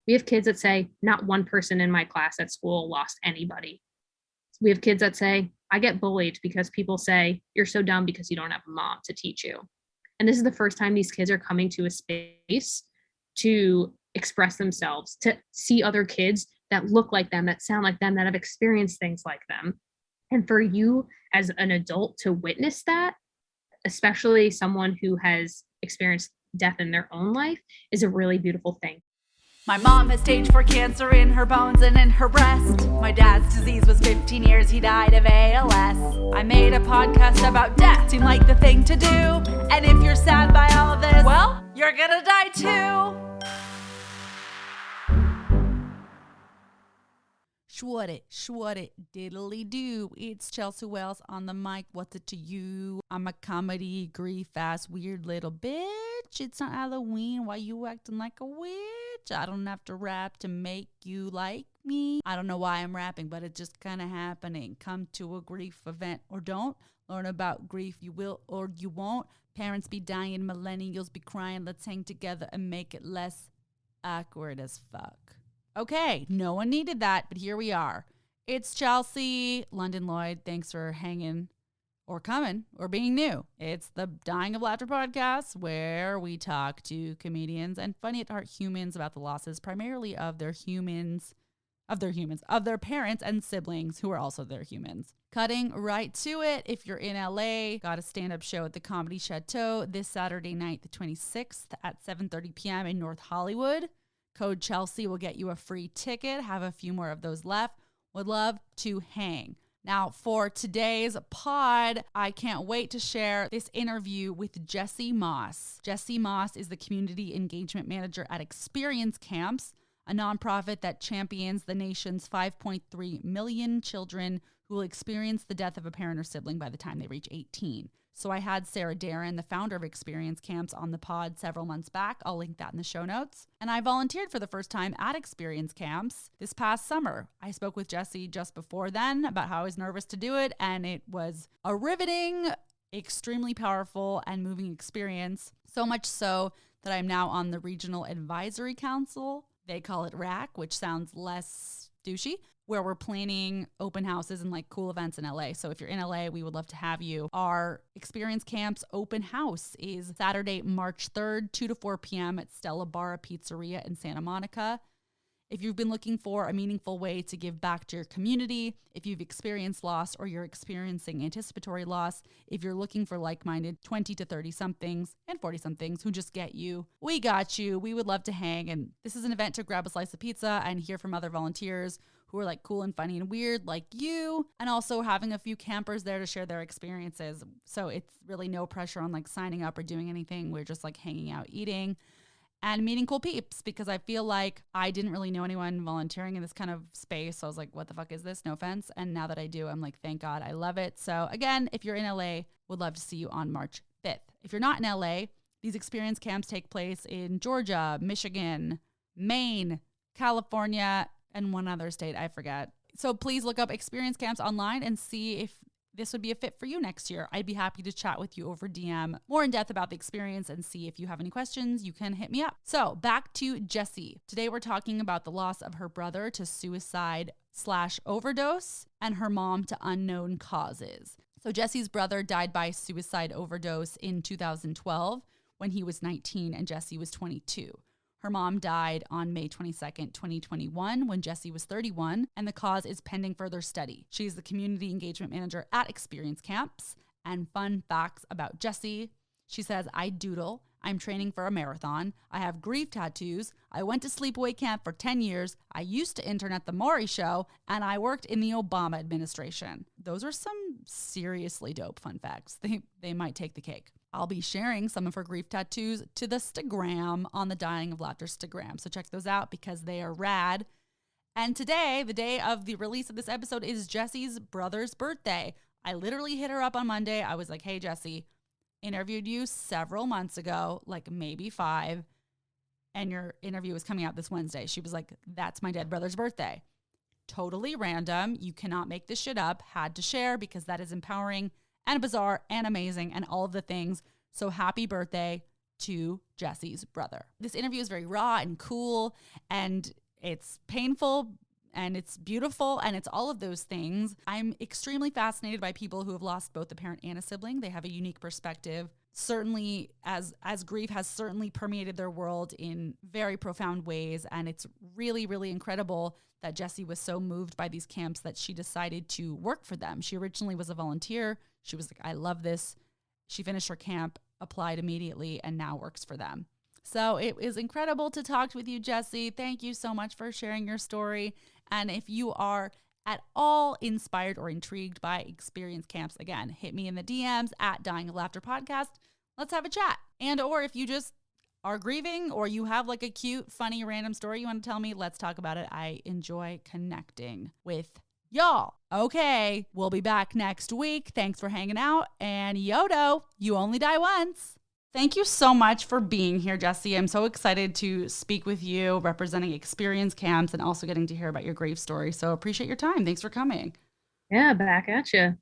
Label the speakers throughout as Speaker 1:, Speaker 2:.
Speaker 1: We have kids that say, not one person in my class at school lost anybody. We have kids that say, I get bullied because people say, you're so dumb because you don't have a mom to teach you. And this is the first time these kids are coming to a space to express themselves, to see other kids that look like them, that sound like them, that have experienced things like them. And for you as an adult to witness that, especially someone who has experienced death in their own life, is a really beautiful thing.
Speaker 2: My mom has stage 4 cancer in her bones and in her breast. My dad's disease was 15 years, he died of ALS. I made a podcast about death, seemed like the thing to do. And if you're sad by all of this, well, you're gonna die too. Shwut it, diddly do. It's Chelsea Wells on the mic. What's it to you? I'm a comedy, grief-ass, weird little bitch. It's not Halloween. Why you acting like a witch? I don't have to rap to make you like me. I don't know why I'm rapping, but it's just kind of happening. Come to a grief event or don't. Learn about grief. You will or you won't. Parents be dying, millennials be crying. Let's hang together and make it less awkward as fuck. Okay, no one needed that, but here we are. It's Chelsea, London Lloyd. Thanks for hanging or coming or being new. It's the Dying of Laughter podcast where we talk to comedians and funny at heart humans about the losses, primarily of their parents and siblings who are also their humans. Cutting right to it. If you're in LA, got a stand-up show at the Comedy Chateau this Saturday night, the 26th at 7:30 p.m. in North Hollywood. Code Chelsea will get you a free ticket. Have a few more of those left. Would love to hang. Now, for today's pod, I can't wait to share this interview with Jessie Moss. Jessie Moss is the Community Engagement Manager at ExCamps, a nonprofit that champions the nation's 5.3 million children who will experience the death of a parent or sibling by the time they reach 18. So I had Sarah Darren, the founder of ExCamps, on the pod several months back. I'll link that in the show notes. And I volunteered for the first time at ExCamps this past summer. I spoke with Jessie just before then about how I was nervous to do it, and it was a riveting, extremely powerful, and moving experience. So much so that I'm now on the Regional Advisory Council. They call it RAC, which sounds less douchey, where we're planning open houses and like cool events in LA. So if you're in LA, we would love to have you. Our ExCamps Open House is Saturday, March 3rd, 2 to 4 p.m. at Stella Barra Pizzeria in Santa Monica. If you've been looking for a meaningful way to give back to your community, if you've experienced loss or you're experiencing anticipatory loss, if you're looking for like-minded 20 to 30-somethings and 40-somethings who just get you, we got you. We would love to hang. And this is an event to grab a slice of pizza and hear from other volunteers who are like cool and funny and weird like you, and also having a few campers there to share their experiences. So it's really no pressure on like signing up or doing anything. We're just like hanging out, eating, and meeting cool peeps, because I feel like I didn't really know anyone volunteering in this kind of space. So I was like, what the fuck is this? No offense. And now that I do, I'm like, thank God, I love it. So again, if you're in LA, would love to see you on March 5th. If you're not in LA, these experience camps take place in Georgia, Michigan, Maine, California, and one other state, I forget. So please look up Experience Camps online and see if this would be a fit for you next year. I'd be happy to chat with you over DM more in depth about the experience and see if you have any questions, you can hit me up. So back to Jessie. Today we're talking about the loss of her brother to suicide/overdose and her mom to unknown causes. So Jessie's brother died by suicide overdose in 2012 when he was 19 and Jessie was 22. Her mom died on May 22nd, 2021, when Jessie was 31, and the cause is pending further study. She's the community engagement manager at ExCamps. And fun facts about Jessie. She says, I doodle. I'm training for a marathon. I have grief tattoos. I went to sleepaway camp for 10 years. I used to intern at the Maury Show, and I worked in the Obama administration. Those are some seriously dope fun facts. They might take the cake. I'll be sharing some of her grief tattoos to the Instagram on the Dying of Laughter Instagram. So check those out because they are rad. And today, the day of the release of this episode, is Jessie's brother's birthday. I literally hit her up on Monday. I was like, hey, Jessie, interviewed you several months ago, like maybe 5, and your interview was coming out this Wednesday. She was like, that's my dead brother's birthday. Totally random. You cannot make this shit up. Had to share because that is empowering and bizarre and amazing and all of the things. So happy birthday. to Jesse's brother. This interview is very raw and cool, and it's painful, and it's beautiful, and it's all of those things. I'm extremely fascinated by people who have lost both a parent and a sibling. They have a unique perspective. Certainly, as grief has certainly permeated their world in very profound ways, and it's really, really incredible that Jessie was so moved by these camps that she decided to work for them. She originally was a volunteer. She was like, I love this. She finished her camp, applied immediately, and now works for them. So it is incredible to talk with you, Jessie. Thank you so much for sharing your story. And if you are at all inspired or intrigued by experience camps, again, hit me in the DMs at Dying of Laughter Podcast. Let's have a chat. And or if you just are grieving or you have like a cute, funny, random story you want to tell me, let's talk about it. I enjoy connecting with y'all. Okay, we'll be back next week. Thanks for hanging out. And Yodo, you only die once. Thank you so much for being here, Jessie. I'm so excited to speak with you representing experience camps and also getting to hear about your grief story. So appreciate your time. Thanks for coming.
Speaker 1: Yeah, back at you.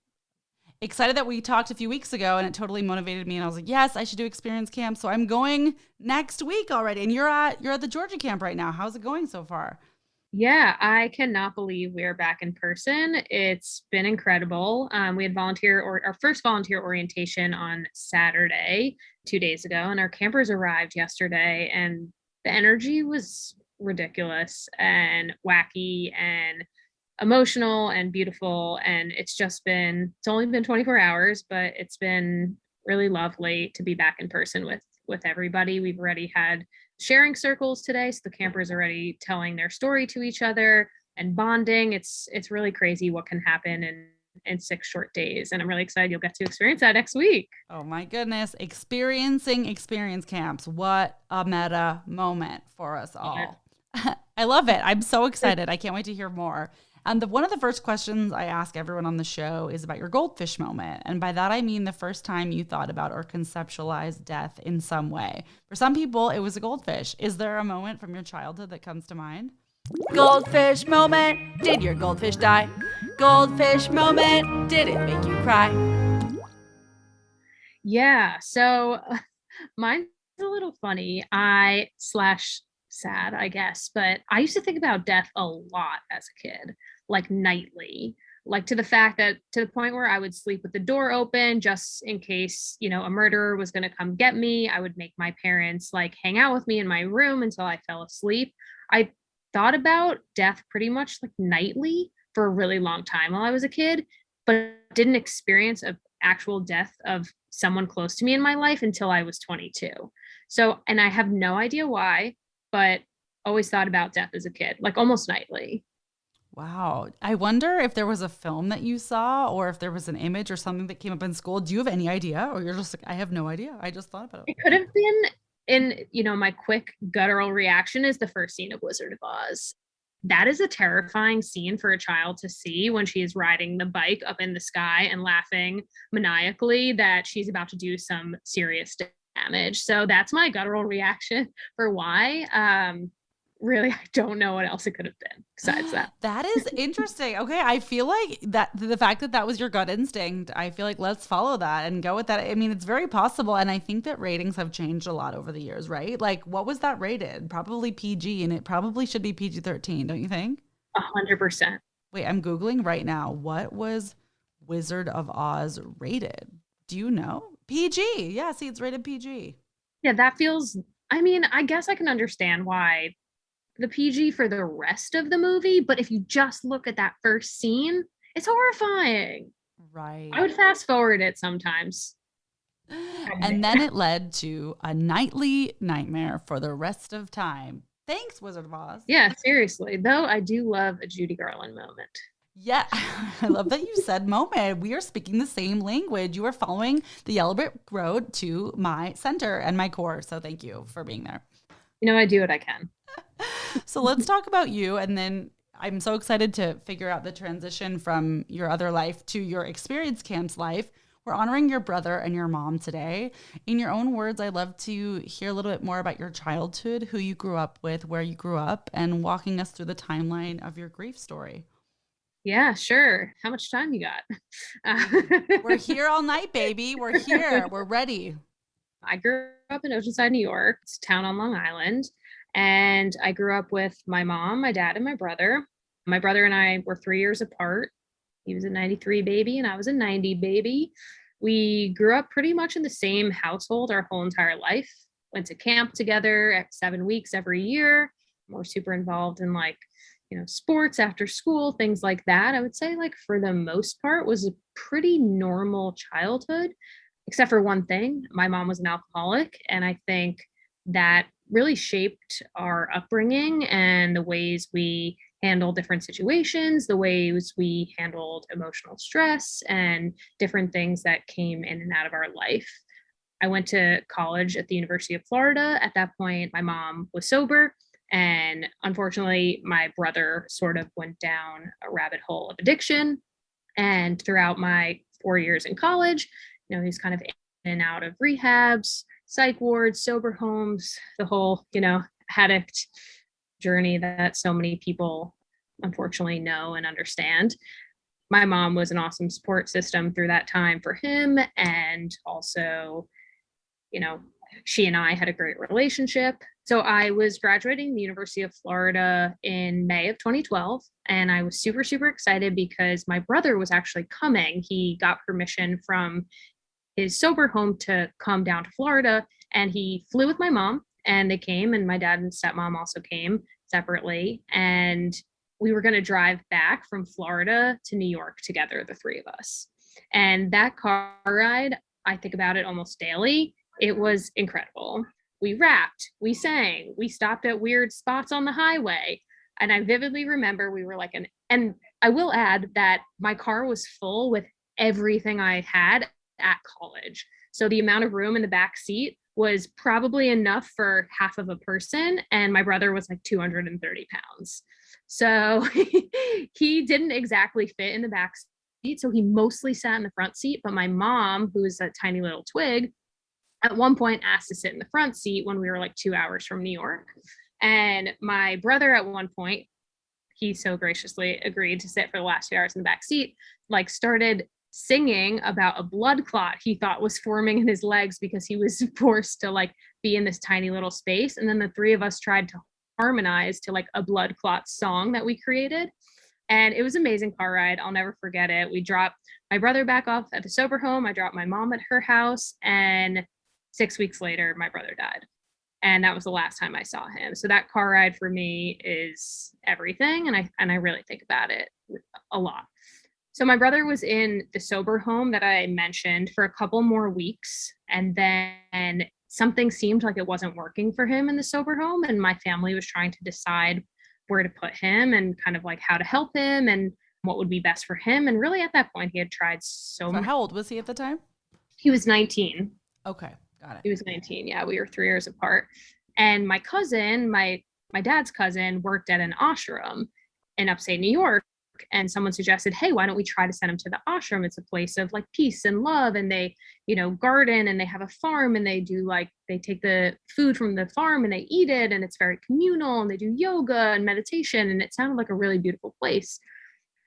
Speaker 2: Excited that we talked a few weeks ago and it totally motivated me. And I was like, yes, I should do experience camp. So I'm going next week already. And you're at the Georgia camp right now. How's it going so far?
Speaker 1: Yeah, I cannot believe we are back in person. It's been incredible. We had our first volunteer orientation on Saturday, 2 days ago, and our campers arrived yesterday, and the energy was ridiculous and wacky and emotional and beautiful. And it's only been 24 hours, but it's been really lovely to be back in person with everybody. We've already had sharing circles today, so the campers are already telling their story to each other and bonding. It's really crazy what can happen in 6 short days, and I'm really excited you'll get to experience that next week.
Speaker 2: Oh my goodness, experiencing experience camps. What a meta moment for us all. Yeah. I love it. I'm so excited. I can't wait to hear more. And one of the first questions I ask everyone on the show is about your goldfish moment. And by that, I mean the first time you thought about or conceptualized death in some way. For some people, it was a goldfish. Is there a moment from your childhood that comes to mind? Goldfish moment. Did your goldfish die? Goldfish moment. Did it make you cry?
Speaker 1: Yeah. So mine's a little funny. Sad, I guess, but I used to think about death a lot as a kid, like nightly, like to the point where I would sleep with the door open just in case, a murderer was going to come get me. I would make my parents like hang out with me in my room until I fell asleep. I thought about death pretty much like nightly for a really long time while I was a kid, but didn't experience an actual death of someone close to me in my life until I was 22. So, and I have no idea why, but always thought about death as a kid, like almost nightly.
Speaker 2: Wow. I wonder if there was a film that you saw or if there was an image or something that came up in school. Do you have any idea? Or you're just like, I have no idea. I just thought about it.
Speaker 1: It could have been my quick guttural reaction is the first scene of Wizard of Oz. That is a terrifying scene for a child to see when she is riding the bike up in the sky and laughing maniacally that she's about to do some serious damage. So that's my guttural reaction for why. Really, I don't know what else it could have been besides that.
Speaker 2: That is interesting. Okay, I feel like that the fact that was your gut instinct, I feel like let's follow that and go with that. I mean, it's very possible, and I think that ratings have changed a lot over the years, right? Like, what was that rated? Probably PG, and it probably should be PG-13, don't you think?
Speaker 1: 100%.
Speaker 2: Wait, I'm Googling right now. What was Wizard of Oz rated? Do you know? PG. Yeah, see, it's rated PG.
Speaker 1: Yeah, that feels, I guess I can understand why the PG for the rest of the movie, but if you just look at that first scene, it's horrifying.
Speaker 2: Right.
Speaker 1: I would fast forward it sometimes.
Speaker 2: And then it led to a nightly nightmare for the rest of time. Thanks, Wizard of Oz.
Speaker 1: Yeah, seriously. Though I do love a Judy Garland moment.
Speaker 2: Yeah, I love that you said moment. We are speaking the same language. You are following the yellow brick road to my center and my core. So thank you for being there.
Speaker 1: I do what I can.
Speaker 2: So let's talk about you. And then I'm so excited to figure out the transition from your other life to your experience camps life. We're honoring your brother and your mom today. In your own words, I'd love to hear a little bit more about your childhood, who you grew up with, where you grew up, and walking us through the timeline of your grief story.
Speaker 1: Yeah, sure. How much time you got?
Speaker 2: We're here all night, baby. We're here. We're ready.
Speaker 1: I grew up in Oceanside, New York. It's a town on Long Island. And I grew up with my mom, my dad, and my brother. My brother and I were 3 years apart. He was a 93 baby and I was a 90 baby. We grew up pretty much in the same household our whole entire life. Went to camp together at 7 weeks every year. We're super involved in sports after school, things like that. I would say for the most part was a pretty normal childhood, except for one thing. My mom was an alcoholic, and I think that really shaped our upbringing and the ways we handle different situations, the ways we handled emotional stress and different things that came in and out of our life. I went to college at the University of Florida. At that point, my mom was sober. And unfortunately, my brother sort of went down a rabbit hole of addiction. And throughout my 4 years in college, he's kind of in and out of rehabs, psych wards, sober homes, the whole, addict journey that so many people unfortunately know and understand. My mom was an awesome support system through that time for him. And also, she and I had a great relationship. So I was graduating the University of Florida in May of 2012, and I was super, super excited because my brother was actually coming. He got permission from his sober home to come down to Florida, and he flew with my mom, and they came, and my dad and stepmom also came separately. And we were going to drive back from Florida to New York together, the three of us. And that car ride, I think about it almost daily. It was incredible. We rapped, we sang, we stopped at weird spots on the highway. And I vividly remember we were and I will add that my car was full with everything I had at college. So the amount of room in the back seat was probably enough for half of a person. And my brother was 230 pounds. So he didn't exactly fit in the back seat. So he mostly sat in the front seat. But my mom, who was a tiny little twig, at one point asked to sit in the front seat when we were 2 hours from New York. And my brother at one point, he so graciously agreed to sit for the last 2 hours in the back seat, started singing about a blood clot he thought was forming in his legs because he was forced to be in this tiny little space. And then the three of us tried to harmonize to a blood clot song that we created. And it was an amazing car ride. I'll never forget it. We dropped my brother back off at the sober home. I dropped my mom at her house, and 6 weeks later, my brother died. And that was the last time I saw him. So that car ride for me is everything. And I really think about it a lot. So my brother was in the sober home that I mentioned for a couple more weeks. And then something seemed like it wasn't working for him in the sober home. And my family was trying to decide where to put him and kind of how to help him and what would be best for him. And really at that point, he had tried so much.
Speaker 2: How old was he at the time?
Speaker 1: He was 19.
Speaker 2: Okay. Got it.
Speaker 1: He was 19. Yeah, we were 3 years apart. And my cousin, my dad's cousin, worked at an ashram in upstate New York. And someone suggested, hey, why don't we try to send him to the ashram? It's a place of peace and love. And they, garden, and they have a farm, and they do they take the food from the farm and they eat it. And it's very communal, and they do yoga and meditation. And it sounded like a really beautiful place.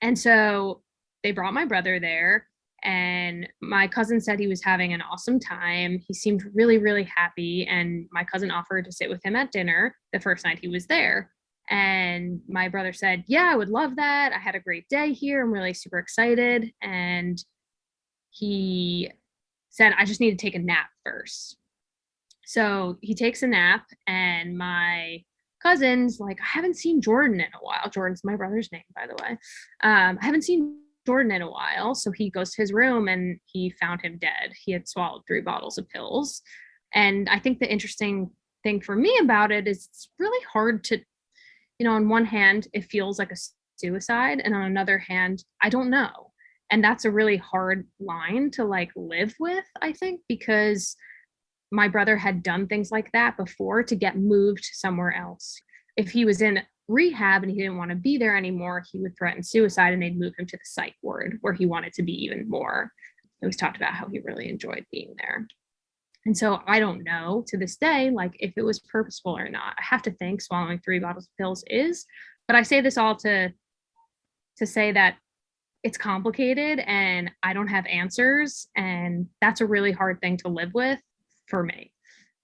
Speaker 1: And so they brought my brother there. And my cousin said he was having an awesome time. He seemed really, really happy. And my cousin offered to sit with him at dinner the first night he was there. And my brother said, yeah, I would love that. I had a great day here. I'm really super excited. And he said, I just need to take a nap first. So he takes a nap, and my cousin's I haven't seen Jordan in a while. Jordan's my brother's name, by the way. I haven't seen Jordan in a while. So he goes to his room, and he found him dead. He had swallowed 3 bottles of pills. And I think the interesting thing for me about it is it's really hard to, on one hand, it feels like a suicide. And on another hand, I don't know. And that's a really hard line to live with, I think, because my brother had done things like that before to get moved somewhere else. If he was in rehab and he didn't want to be there anymore, he would threaten suicide, and they'd move him to the psych ward where he wanted to be even more. It was talked about how he really enjoyed being there. And so I don't know to this day, if it was purposeful or not. I have to think swallowing 3 bottles of pills is, but I say this all to say that it's complicated and I don't have answers. And that's a really hard thing to live with. for me.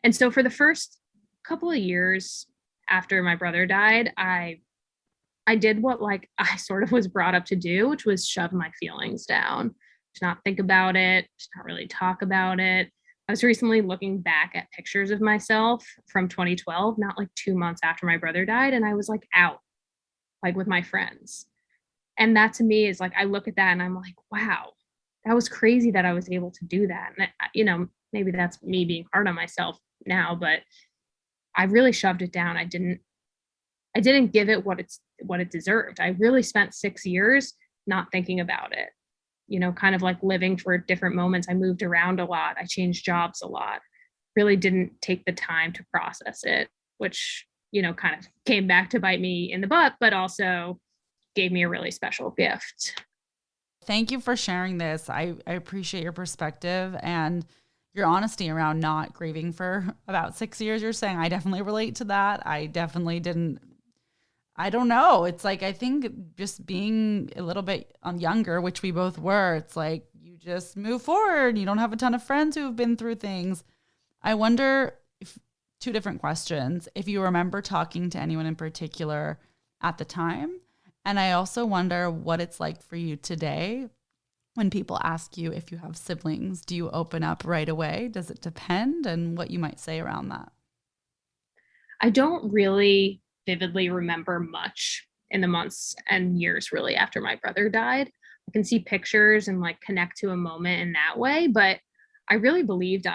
Speaker 1: And so for the first couple of years after my brother died, I did what like I sort of was brought up to do, which was shove my feelings down, to not think about it, to not really talk about it. I was recently looking back at pictures of myself from 2012, not like 2 months after my brother died, and I was like out, like with my friends. And that to me is like, I look at that and I'm like, wow, that was crazy that I was able to do that. And, maybe that's me being hard on myself now, but I really shoved it down. I didn't give it what it deserved. I really spent 6 years not thinking about it, kind of like living for different moments. I moved around a lot. I changed jobs a lot. Really didn't take the time to process it, which, kind of came back to bite me in the butt, but also gave me a really special gift.
Speaker 2: Thank you for sharing this. I appreciate your perspective and your honesty around not grieving for about 6 years. You're saying I definitely relate to that. I definitely didn't. I don't know. It's like, I think just being a little bit younger, which we both were, it's like you just move forward. You don't have a ton of friends who've been through things. I wonder if, two different questions, if you remember talking to anyone in particular at the time. And I also wonder what it's like for you today when people ask you if you have siblings. Do you open up right away? Does it depend? And what you might say around that?
Speaker 1: I don't really vividly remember much in the months and years really after my brother died. I can see pictures and like connect to a moment in that way, but I really believed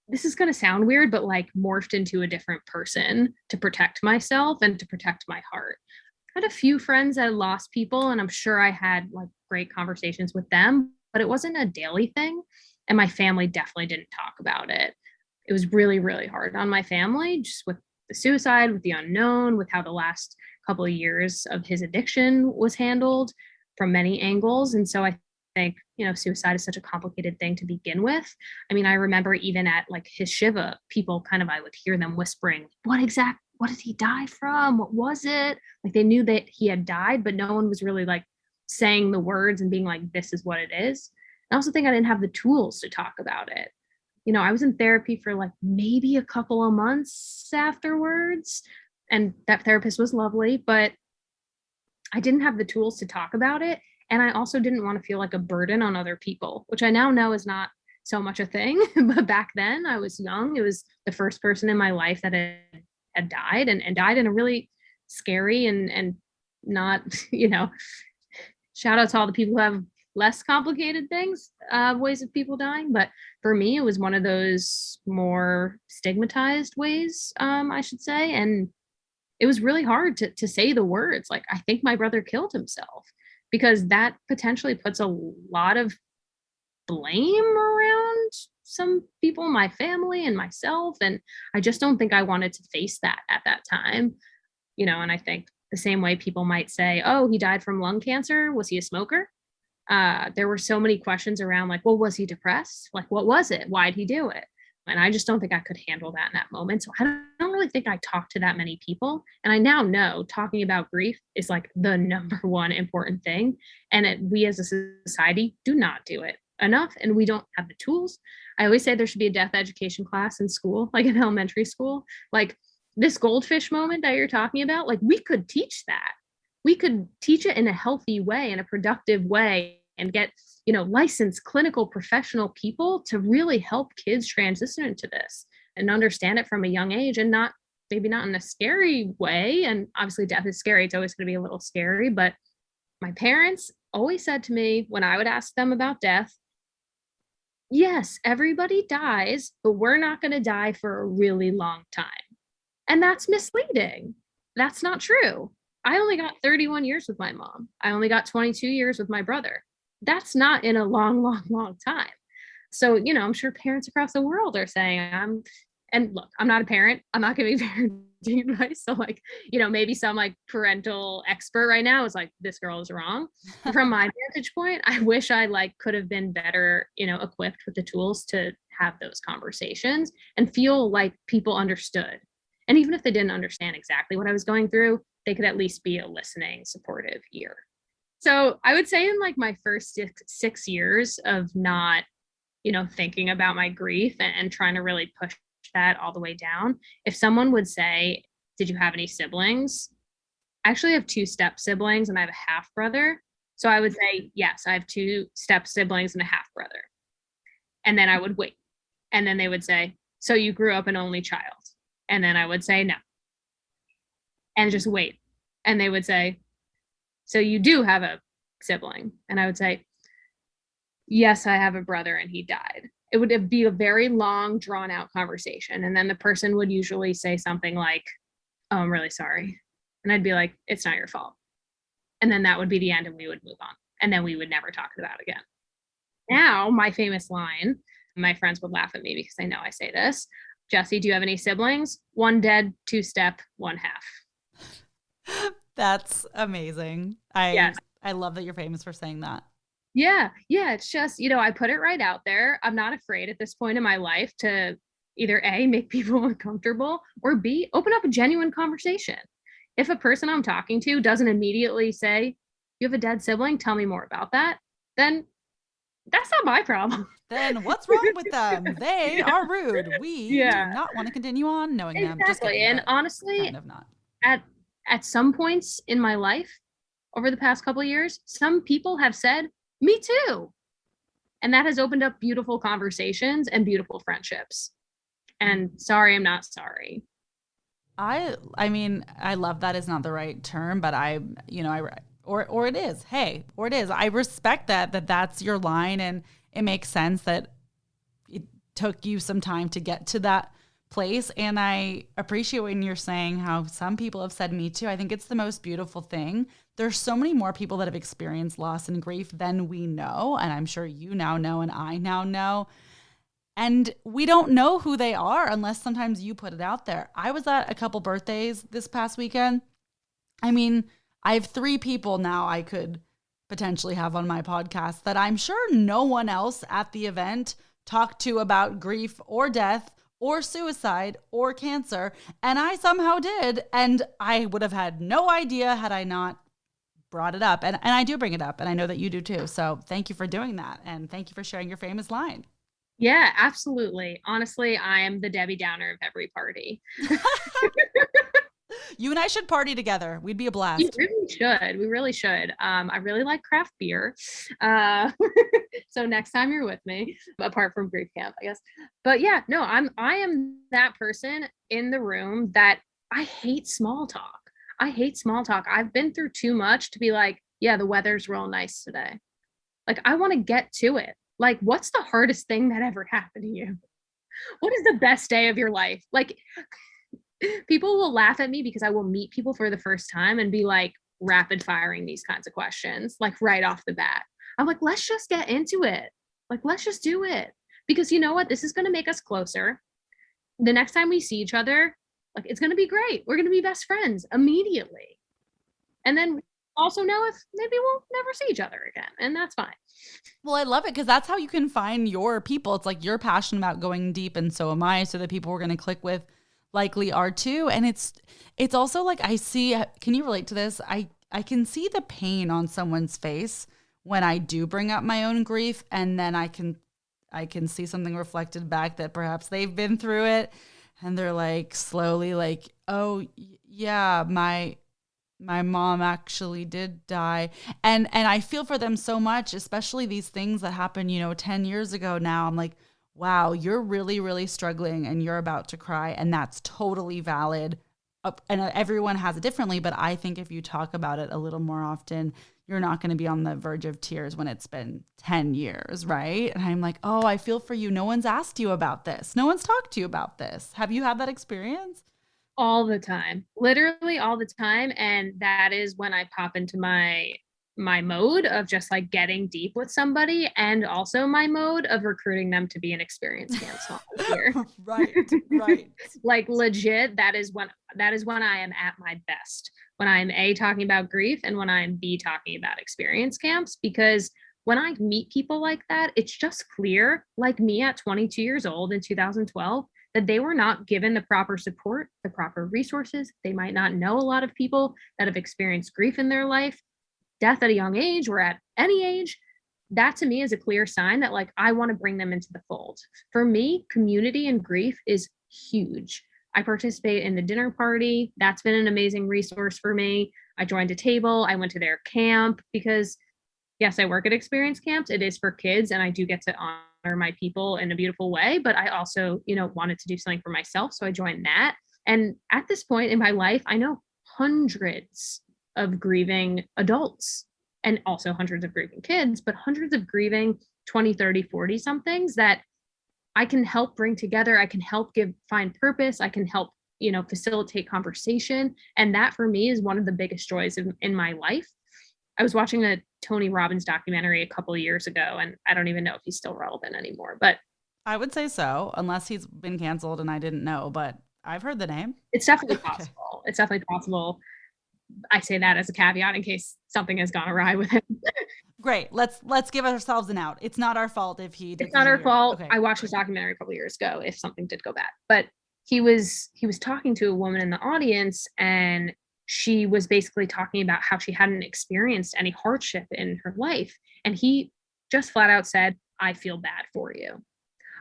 Speaker 1: this is going to sound weird, but like morphed into a different person to protect myself and to protect my heart. I had a few friends that lost people, and I'm sure I had like great conversations with them, but it wasn't a daily thing. And my family definitely didn't talk about it. It was really, really hard on my family, just with the suicide, with the unknown, with how the last couple of years of his addiction was handled from many angles. And so I think, suicide is such a complicated thing to begin with. I mean, I remember even at like his Shiva, people I would hear them whispering, what did he die from? What was it? Like they knew that he had died, but no one was really like saying the words and being like, this is what it is. I also think I didn't have the tools to talk about it. I was in therapy for like maybe a couple of months afterwards, and that therapist was lovely, but I didn't have the tools to talk about it. And I also didn't want to feel like a burden on other people, which I now know is not so much a thing. But back then I was young. It was the first person in my life that had died and died in a really scary and not, shout out to all the people who have less complicated things, ways of people dying. But for me, it was one of those more stigmatized ways, I should say. And it was really hard to say the words, like, I think my brother killed himself, because that potentially puts a lot of blame around some people, my family and myself. And I just don't think I wanted to face that at that time, and I think the same way people might say, oh, he died from lung cancer. Was he a smoker? There were so many questions around like, well, was he depressed? Like, what was it? Why'd he do it? And I just don't think I could handle that in that moment. So I don't really think I talked to that many people. And I now know talking about grief is like the number one important thing. And we as a society do not do it enough, and we don't have the tools. I always say there should be a death education class in school, like in elementary school. Like this goldfish moment that you're talking about, like we could teach that. We could teach it in a healthy way, in a productive way, and get licensed clinical professional people to really help kids transition into this and understand it from a young age, and maybe not in a scary way. And obviously death is scary. It's always going to be a little scary. But my parents always said to me when I would ask them about death, yes, everybody dies, but we're not going to die for a really long time. And that's misleading. That's not true. I only got 31 years with my mom. I only got 22 years with my brother. That's not in a long, long, long time. So, I'm sure parents across the world are saying, and look, I'm not a parent. I'm not giving parenting advice. So like, maybe some like parental expert right now is like, this girl is wrong. From my vantage point, I wish I like could have been better, equipped with the tools to have those conversations and feel like people understood. And even if they didn't understand exactly what I was going through, they could at least be a listening, supportive ear. So I would say in like my first six years of not thinking about my grief and trying to really push that all the way down. If someone would say, did you have any siblings? I actually have 2 step siblings and I have a half brother. So I would say, yes, I have 2 step siblings and a half brother. And then I would wait. And then they would say, so you grew up an only child? And then I would say, no. And just wait. And they would say, so you do have a sibling? And I would say, yes, I have a brother and he died. It would be a very long, drawn out conversation. And then the person would usually say something like, oh, I'm really sorry. And I'd be like, it's not your fault. And then that would be the end and we would move on. And then we would never talk about it again. Now, my famous line, my friends would laugh at me because they know I say this. Jesse, do you have any siblings? 1 dead, 2 step, 1 half.
Speaker 2: That's amazing.
Speaker 1: Yes.
Speaker 2: I love that you're famous for saying that.
Speaker 1: Yeah. It's just, I put it right out there. I'm not afraid at this point in my life to either A, make people uncomfortable, or B, open up a genuine conversation. If a person I'm talking to doesn't immediately say, you have a dead sibling, tell me more about that, then that's not my problem.
Speaker 2: Then what's wrong with them? They are rude. We do not want to continue on knowing them. Just kidding,
Speaker 1: and honestly,
Speaker 2: kind of not.
Speaker 1: At some points in my life over the past couple of years, some people have said, me too. And that has opened up beautiful conversations and beautiful friendships. And sorry, I'm not sorry.
Speaker 2: I mean, I love that is not the right term, but or it is. Hey, or it is. I respect that's your line, and it makes sense that it took you some time to get to that place. And I appreciate when you're saying how some people have said me too. I think it's the most beautiful thing. There's so many more people that have experienced loss and grief than we know. And I'm sure you now know, and I now know. And we don't know who they are unless sometimes you put it out there. I was at a couple birthdays this past weekend. I mean, I have 3 people now I could potentially have on my podcast that I'm sure no one else at the event talked to about grief or death or suicide or cancer. And I somehow did. And I would have had no idea had I not brought it up. And I do bring it up. And I know that you do too. So thank you for doing that. And thank you for sharing your famous line.
Speaker 1: Yeah, absolutely. Honestly, I am the Debbie Downer of every party.
Speaker 2: You and I should party together. We'd be a blast.
Speaker 1: We really should. I really like craft beer. So next time you're with me, apart from grief camp, I guess. But yeah, no, I am that person in the room that I hate small talk. I've been through too much to be like, yeah, the weather's real nice today. Like, I want to get to it. Like, what's the hardest thing that ever happened to you? What is the best day of your life? Like, people will laugh at me because I will meet people for the first time and be like rapid firing these kinds of questions, like right off the bat. I'm like, let's just get into it. Like, let's just do it. Because you know what? This is going to make us closer. The next time we see each other, like, it's going to be great. We're going to be best friends immediately. And then also know if maybe we'll never see each other again, and that's fine.
Speaker 2: Well, I love it because that's how you can find your people. It's like you're passionate about going deep, and so am I. So the people we're going to click with likely are too. And it's also like, I see, can you relate to this? I can see the pain on someone's face when I do bring up my own grief, and then I can see something reflected back that perhaps they've been through it, and they're like slowly like, oh yeah, my mom actually did die. And I feel for them so much, especially these things that happened, 10 years ago now. I'm like, wow, you're really, really struggling and you're about to cry. And that's totally valid. And everyone has it differently. But I think if you talk about it a little more often, you're not going to be on the verge of tears when it's been 10 years, right? And I'm like, oh, I feel for you. No one's asked you about this. No one's talked to you about this. Have you had that experience?
Speaker 1: All the time, literally all the time. And that is when I pop into my mode of just like getting deep with somebody, and also my mode of recruiting them to be an experienced camp volunteer.
Speaker 2: Right.
Speaker 1: Like, legit, that is when I am at my best, when I'm A, talking about grief, and when I'm B, talking about experience camps. Because when I meet people like that, it's just clear, like me at 22 years old in 2012, that they were not given the proper support, the proper resources. They might not know a lot of people that have experienced grief in their life, death at a young age or at any age. that to me is a clear sign that like I want to bring them into the fold. For me, community and grief is huge. I participate in the dinner party. That's been an amazing resource for me. I joined a table. I went to their camp because yes, I work at experience camps. It is for kids and I do get to honor my people in a beautiful way, but I also, wanted to do something for myself. So I joined that. And at this point in my life, I know hundreds of grieving adults and also hundreds of grieving kids, but hundreds of grieving 20, 30, 40 somethings that I can help bring together. I can help find purpose. I can help, facilitate conversation. And that for me is one of the biggest joys in my life. I was watching a Tony Robbins documentary a couple of years ago, and I don't even know if he's still relevant anymore, but
Speaker 2: I would say so, unless he's been canceled and I didn't know, but I've heard the name.
Speaker 1: It's definitely possible. It's definitely possible. I say that as a caveat in case something has gone awry with him.
Speaker 2: Great. Let's give ourselves an out. It's not our fault if he did.
Speaker 1: It's not our fault. Okay. I watched this documentary a couple of years ago if something did go bad. But he was talking to a woman in the audience, and she was basically talking about how she hadn't experienced any hardship in her life. And he just flat out said, I feel bad for you.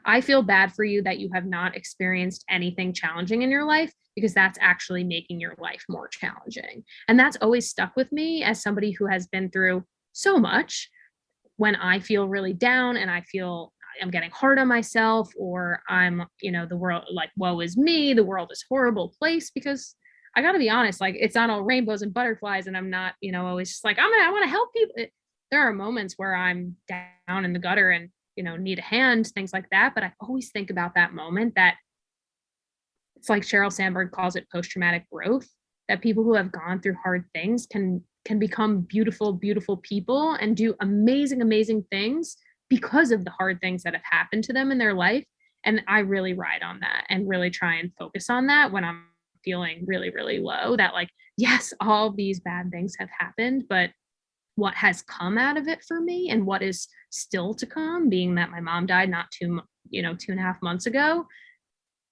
Speaker 1: I feel bad for you that you have not experienced anything challenging in your life, because that's actually making your life more challenging. And that's always stuck with me as somebody who has been through so much. When I feel really down and I feel I'm getting hard on myself, or I'm, the world, like, woe is me, the world is a horrible place, because I got to be honest, like, it's not all rainbows and butterflies. And I'm not, always just like, I want to help people. There are moments where I'm down in the gutter and, need a hand, things like that. But I always think about that moment that it's like Sheryl Sandberg calls it post-traumatic growth, that people who have gone through hard things can become beautiful, beautiful people and do amazing, amazing things because of the hard things that have happened to them in their life. And I really ride on that and really try and focus on that when I'm feeling really, really low, that like, yes, all these bad things have happened, but what has come out of it for me and what is still to come, being that my mom died not 2.5 months ago,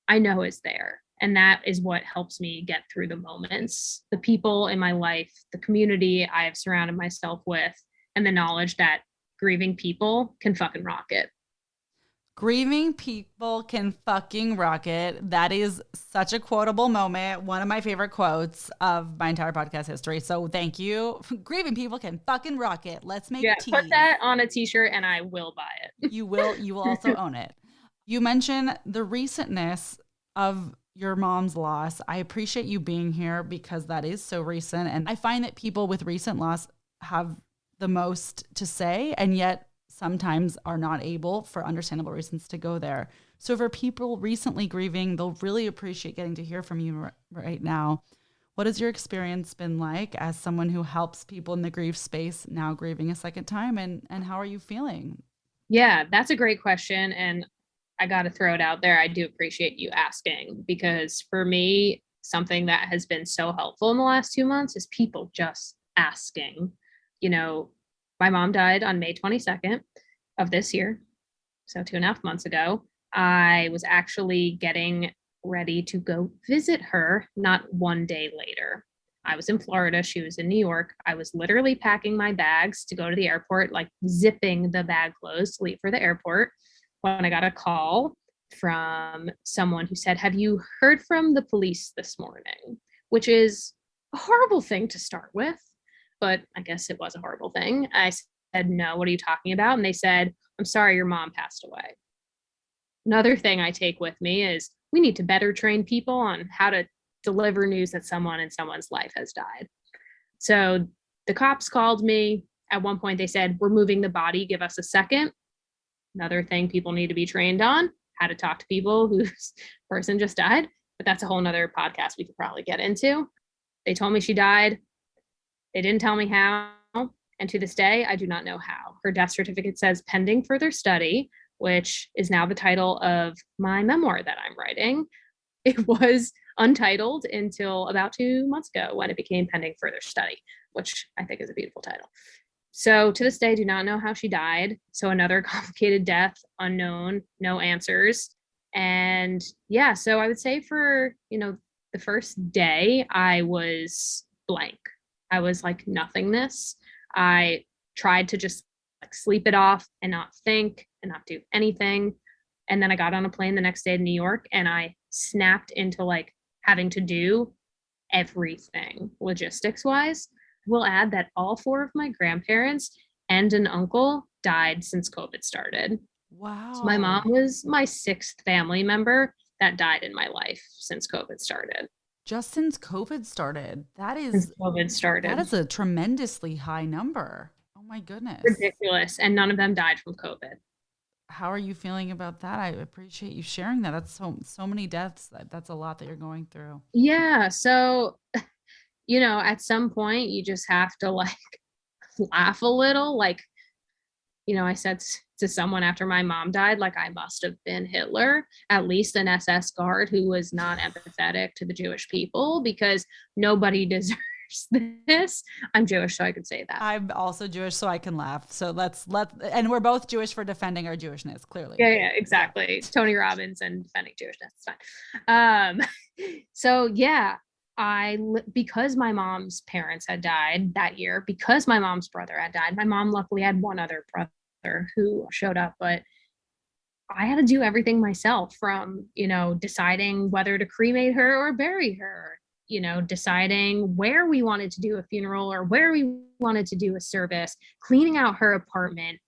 Speaker 1: I know is there. And that is what helps me get through the moments, the people in my life, the community I have surrounded myself with, and the knowledge that grieving people can fucking rock it.
Speaker 2: Grieving people can fucking rock it. That is such a quotable moment. One of my favorite quotes of my entire podcast history. So thank you. Grieving people can fucking rock it. Let's make teas.
Speaker 1: Put that on a t-shirt and I will buy it.
Speaker 2: You will also own it. You mentioned the recentness of your mom's loss. I appreciate you being here because that is so recent. And I find that people with recent loss have the most to say, and yet sometimes are not able, for understandable reasons, to go there. So for people recently grieving, they'll really appreciate getting to hear from you right now. What has your experience been like as someone who helps people in the grief space now grieving a second time, and how are you feeling?
Speaker 1: Yeah, that's a great question. And I got to throw it out there. I do appreciate you asking, because for me, something that has been so helpful in the last 2 months is people just asking. My mom died on May 22nd of this year. So 2.5 months ago, I was actually getting ready to go visit her not one day later. I was in Florida. She was in New York. I was literally packing my bags to go to the airport, like zipping the bag closed to leave for the airport, when I got a call from someone who said, have you heard from the police this morning? Which is a horrible thing to start with, but I guess it was a horrible thing. I said, no, what are you talking about? And they said, I'm sorry, your mom passed away. Another thing I take with me is we need to better train people on how to deliver news that someone in someone's life has died. So the cops called me. At one point they said, we're moving the body, give us a second. Another thing people need to be trained on, how to talk to people whose person just died. But that's a whole nother podcast we could probably get into. They told me she died. They didn't tell me how. And to this day, I do not know how. Her death certificate says pending further study, which is now the title of my memoir that I'm writing. It was untitled until about 2 months ago when it became pending further study, which I think is a beautiful title. So to this day, do not know how she died. So another complicated death, unknown, no answers. And yeah, so I would say for, the first day, I was blank. I was like nothingness. I tried to just like sleep it off and not think and not do anything. And then I got on a plane the next day to New York and I snapped into like having to do everything logistics wise. We'll add that all four of my grandparents and an uncle died since COVID started. So my
Speaker 2: Wow.
Speaker 1: mom was my sixth family member that died in my life since COVID started.
Speaker 2: Just since COVID started.
Speaker 1: Since COVID
Speaker 2: That
Speaker 1: started.
Speaker 2: is a tremendously high number. Oh my goodness.
Speaker 1: Ridiculous. And none of them died from COVID.
Speaker 2: How are you feeling about that? I appreciate you sharing that. That's so many deaths. That's a lot that you're going through.
Speaker 1: Yeah. So, at some point you just have to like laugh a little. Like, I said to someone after my mom died, like, I must have been Hitler, at least an SS guard who was not empathetic to the Jewish people, because nobody deserves this. I'm Jewish, so I could say that.
Speaker 2: I'm also Jewish, so I can laugh. So and we're both Jewish for defending our Jewishness, clearly.
Speaker 1: Yeah, exactly. Tony Robbins and defending Jewishness. It's fine. So yeah, because my mom's parents had died that year, because my mom's brother had died, my mom luckily had one other brother who showed up, but I had to do everything myself, from, deciding whether to cremate her or bury her, deciding where we wanted to do a funeral or where we wanted to do a service, cleaning out her apartment.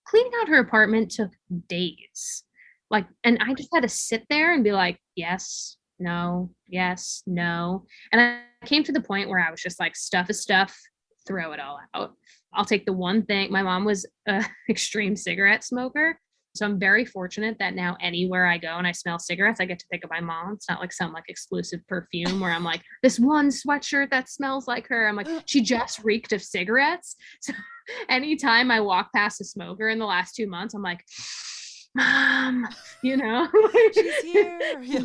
Speaker 1: Cleaning out her apartment took days. Like, and I just had to sit there and be like, yes, no, yes, no. And I came to the point where I was just like, stuff is stuff, throw it all out. I'll take the one thing. My mom was an extreme cigarette smoker. So I'm very fortunate that now anywhere I go and I smell cigarettes, I get to think of my mom. It's not like some like exclusive perfume where I'm like, this one sweatshirt that smells like her. I'm like, she just reeked of cigarettes. So anytime I walk past a smoker in the last 2 months, I'm like, Mom,
Speaker 2: She's here. Yeah.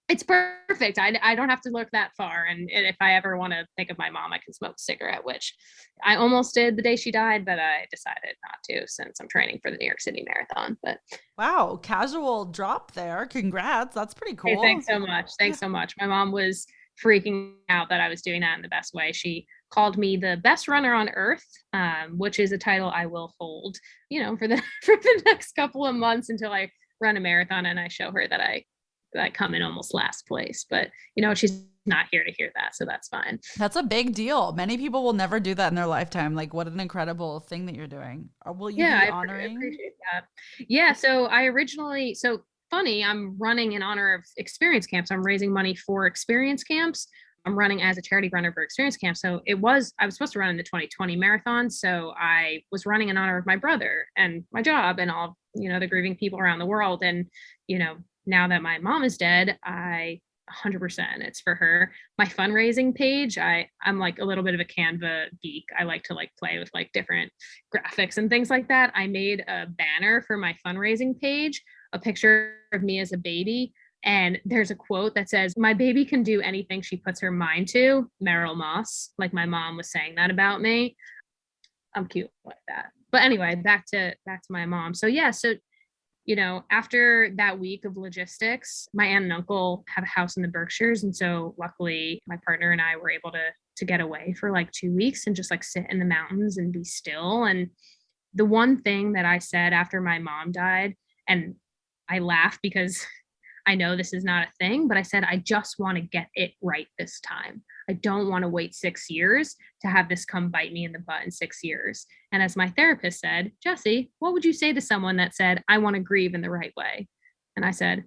Speaker 1: It's perfect. I don't have to look that far. And if I ever want to think of my mom, I can smoke a cigarette, which I almost did the day she died, but I decided not to since I'm training for the New York City Marathon. But
Speaker 2: wow, casual drop there. Congrats. That's pretty cool.
Speaker 1: hey, thanks so much. Thanks so much. My mom was freaking out that I was doing that in the best way. She called me the best runner on earth, which is a title I will hold, for the next couple of months until I run a marathon and I show her that I come in almost last place. But she's not here to hear that, so that's fine.
Speaker 2: That's a big deal. Many people will never do that in their lifetime. Like, what an incredible thing that you're doing. Or will you be honoring?
Speaker 1: I appreciate that. Yeah, so funny, I'm running in honor of experience camps. I'm raising money for experience camps. I'm running as a charity runner for experience camp. So I was supposed to run in the 2020 marathon. So I was running in honor of my brother and my job and all, the grieving people around the world. And, now that my mom is dead, 100% it's for her. My fundraising page, I'm like a little bit of a Canva geek. I like to like play with like different graphics and things like that. I made a banner for my fundraising page, a picture of me as a baby. And there's a quote that says, my baby can do anything she puts her mind to. Meryl Moss. Like my mom was saying that about me. I'm cute like that. But anyway, back to my mom. So yeah, so after that week of logistics, my aunt and uncle have a house in the Berkshires. And so luckily my partner and I were able to get away for like 2 weeks and just like sit in the mountains and be still. And the one thing that I said after my mom died, and I laugh because I know this is not a thing, but I said, I just want to get it right this time. I don't want to wait 6 years to have this come bite me in the butt in 6 years. And as my therapist said, Jesse, what would you say to someone that said, I want to grieve in the right way? And I said,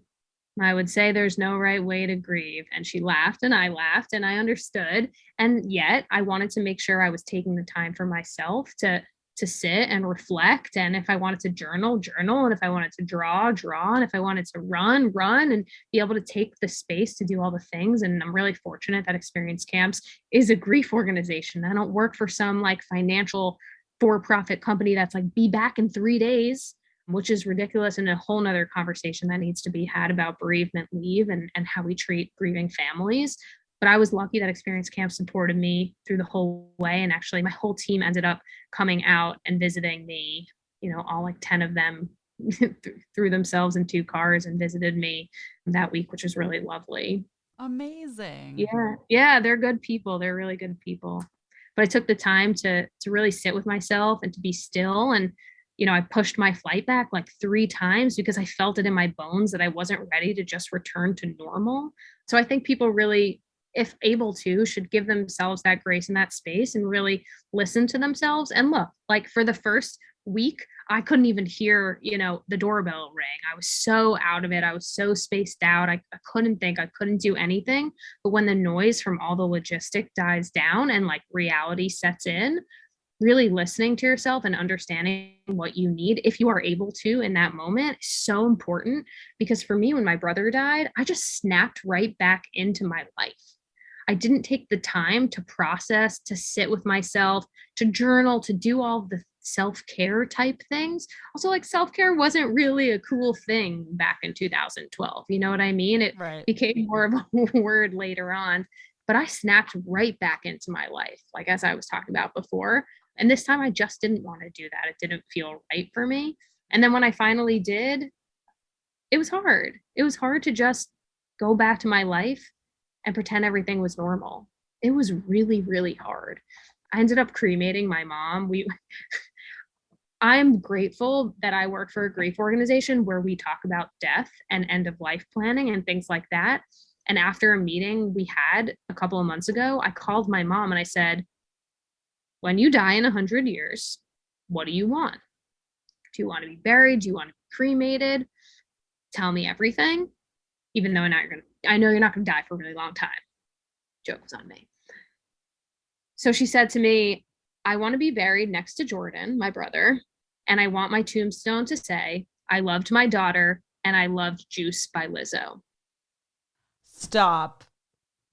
Speaker 1: I would say there's no right way to grieve. And she laughed and I laughed and I understood. And yet I wanted to make sure I was taking the time for myself to sit and reflect. And if I wanted to journal. And if I wanted to draw. And if I wanted to run and be able to take the space to do all the things. And I'm really fortunate that Experience Camps is a grief organization. I don't work for some like financial for-profit company that's like, be back in 3 days, which is ridiculous, and a whole nother conversation that needs to be had about bereavement leave and how we treat grieving families. But I was lucky that Experience Camp supported me through the whole way. And actually my whole team ended up coming out and visiting me, all like 10 of them threw themselves in 2 cars and visited me that week, which was really lovely.
Speaker 2: Amazing.
Speaker 1: Yeah. Yeah. They're good people. They're really good people. but I took the time to really sit with myself and to be still. And, I pushed my flight back like 3 times because I felt it in my bones that I wasn't ready to just return to normal. So I think people really, if able to, should give themselves that grace and that space and really listen to themselves. And look, like for the first week, I couldn't even hear, the doorbell ring. I was so out of it. I was so spaced out. I couldn't think, I couldn't do anything. But when the noise from all the logistic dies down and like reality sets in, really listening to yourself and understanding what you need, if you are able to in that moment, is so important. Because for me, when my brother died, I just snapped right back into my life. I didn't take the time to process, to sit with myself, to journal, to do all the self-care type things. Also, like self-care wasn't really a cool thing back in 2012. You know what I mean? It
Speaker 2: Right.
Speaker 1: became more of a word later on, but I snapped right back into my life, like as I was talking about before. And this time I just didn't want to do that. It didn't feel right for me. And then when I finally did, it was hard. It was hard to just go back to my life and pretend everything was normal. It was really, really hard. I ended up cremating my mom. I'm grateful that I work for a grief organization where we talk about death and end of life planning and things like that. And after a meeting we had a couple of months ago, I called my mom and I said, when you die in 100 years, what do you want? Do you want to be buried? Do you want to be cremated? Tell me everything, even though I know you're not going to die for a really long time. Joke was on me. So she said to me, I want to be buried next to Jordan, my brother, and I want my tombstone to say, I loved my daughter and I loved Juice by Lizzo.
Speaker 2: Stop.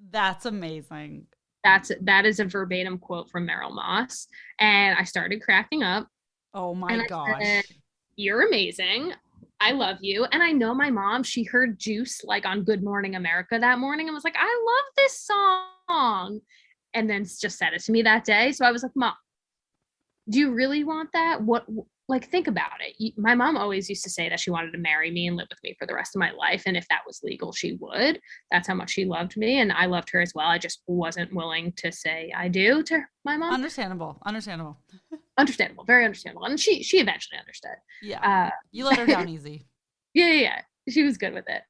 Speaker 2: That's amazing.
Speaker 1: That is a verbatim quote from Meryl Moss. And I started cracking up.
Speaker 2: Oh my gosh.
Speaker 1: Said, you're amazing. I love you. And I know my mom, she heard Juice like on Good Morning America that morning and was like, I love this song. And then just said it to me that day. So I was like, Mom, do you really want that? Like, think about it. My mom always used to say that she wanted to marry me and live with me for the rest of my life. And if that was legal, she would. That's how much she loved me. And I loved her as well. I just wasn't willing to say I do to my mom.
Speaker 2: Understandable.
Speaker 1: Understandable. Very understandable. And she eventually understood.
Speaker 2: Yeah. You let her down easy.
Speaker 1: Yeah. She was good with it.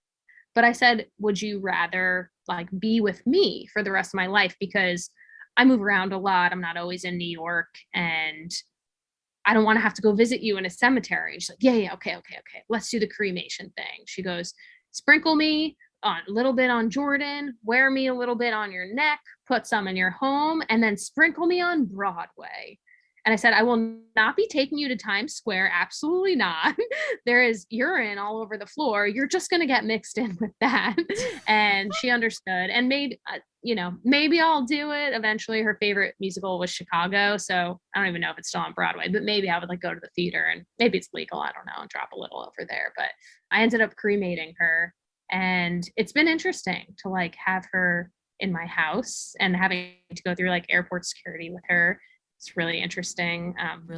Speaker 1: But I said, would you rather like be with me for the rest of my life? Because I move around a lot. I'm not always in New York and I don't want to have to go visit you in a cemetery. She's like, yeah. Okay. Let's do the cremation thing. She goes, sprinkle me a little bit on Jordan, wear me a little bit on your neck, put some in your home, and then sprinkle me on Broadway. And I said, I will not be taking you to Times Square. Absolutely not. There is urine all over the floor. You're just going to get mixed in with that. And she understood and made, maybe I'll do it. Eventually her favorite musical was Chicago. So I don't even know if it's still on Broadway, but maybe I would like go to the theater and maybe it's legal. I don't know, and drop a little over there. But I ended up cremating her. And it's been interesting to like have her in my house and having to go through like airport security with her. It's really interesting.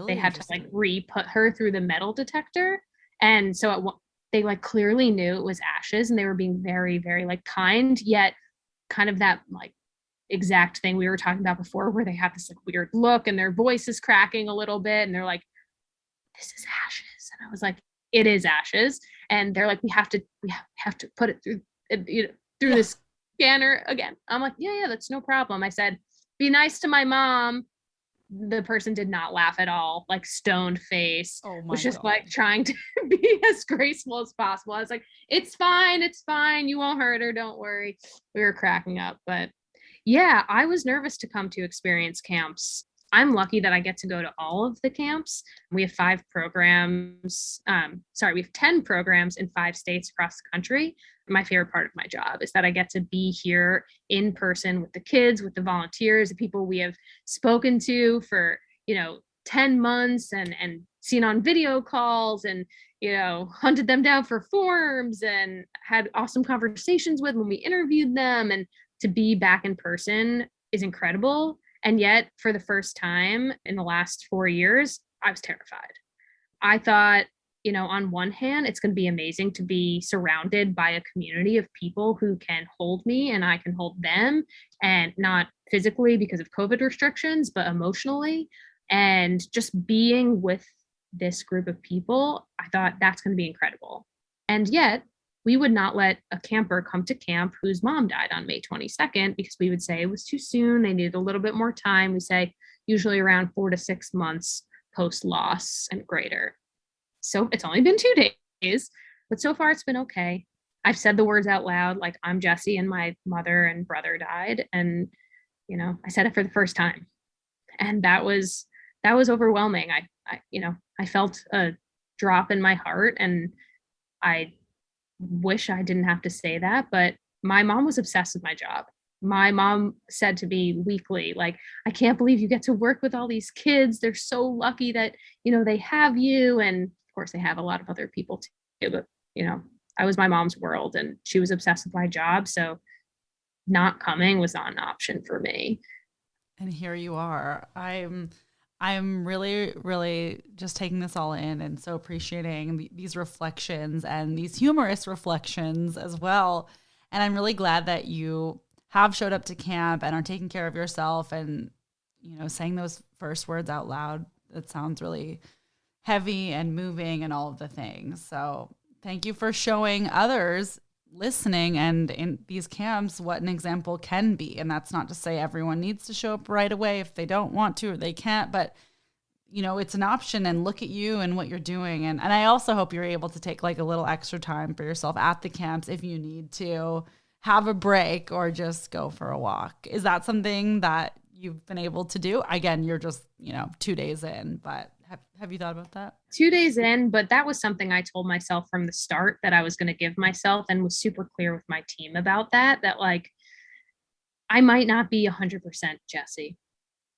Speaker 1: They had to like re-put her through the metal detector. And so they like clearly knew it was ashes and they were being very, very like kind, yet kind of that like exact thing we were talking about before where they have this like weird look and their voice is cracking a little bit. And they're like, this is ashes. And I was like, it is ashes. And they're like, we have to put it through, through this scanner again. I'm like, yeah, that's no problem. I said, be nice to my mom. The person did not laugh at all, like stoned face.
Speaker 2: Oh my
Speaker 1: was just
Speaker 2: God.
Speaker 1: like trying to be as graceful as possible. I was like, it's fine. You won't hurt her. Don't worry. We were cracking up. But yeah, I was nervous to come to experience camps. I'm lucky that I get to go to all of the camps. We have 5 programs. We have 10 programs in 5 states across the country. My favorite part of my job is that I get to be here in person with the kids, with the volunteers, the people we have spoken to for, 10 months and seen on video calls and, hunted them down for forms and had awesome conversations with when we interviewed them. And to be back in person is incredible. And yet, for the first time in the last 4 years, I was terrified. I thought, on one hand, it's going to be amazing to be surrounded by a community of people who can hold me and I can hold them and not physically because of COVID restrictions, but emotionally. And just being with this group of people, I thought that's going to be incredible. And yet, we would not let a camper come to camp whose mom died on May 22nd because we would say it was too soon. They needed a little bit more time. We say usually around 4 to 6 months post loss and greater. So it's only been 2 days, but so far it's been okay. I've said the words out loud, like, I'm Jesse and my mother and brother died. And, I said it for the first time. And that was overwhelming. I felt a drop in my heart, and I wish I didn't have to say that, but my mom was obsessed with my job. My mom said to me weekly, like, I can't believe you get to work with all these kids. They're so lucky that, they have you. And of course they have a lot of other people too, but, I was my mom's world and she was obsessed with my job. So not coming was not an option for me.
Speaker 2: And here you are. I'm really, really just taking this all in and so appreciating these reflections and these humorous reflections as well. And I'm really glad that you have showed up to camp and are taking care of yourself and, saying those first words out loud. It sounds really heavy and moving and all of the things. So thank you for showing others listening and in these camps what an example can be. And that's not to say everyone needs to show up right away if they don't want to or they can't, but it's an option, and look at you and what you're doing. And I also hope you're able to take like a little extra time for yourself at the camps if you need to have a break or just go for a walk. Is that something that you've been able to do? Again, you're just, 2 days in, but have you thought about that?
Speaker 1: 2 days in, but that was something I told myself from the start that I was going to give myself, and was super clear with my team about that like, I might not be 100% Jesse.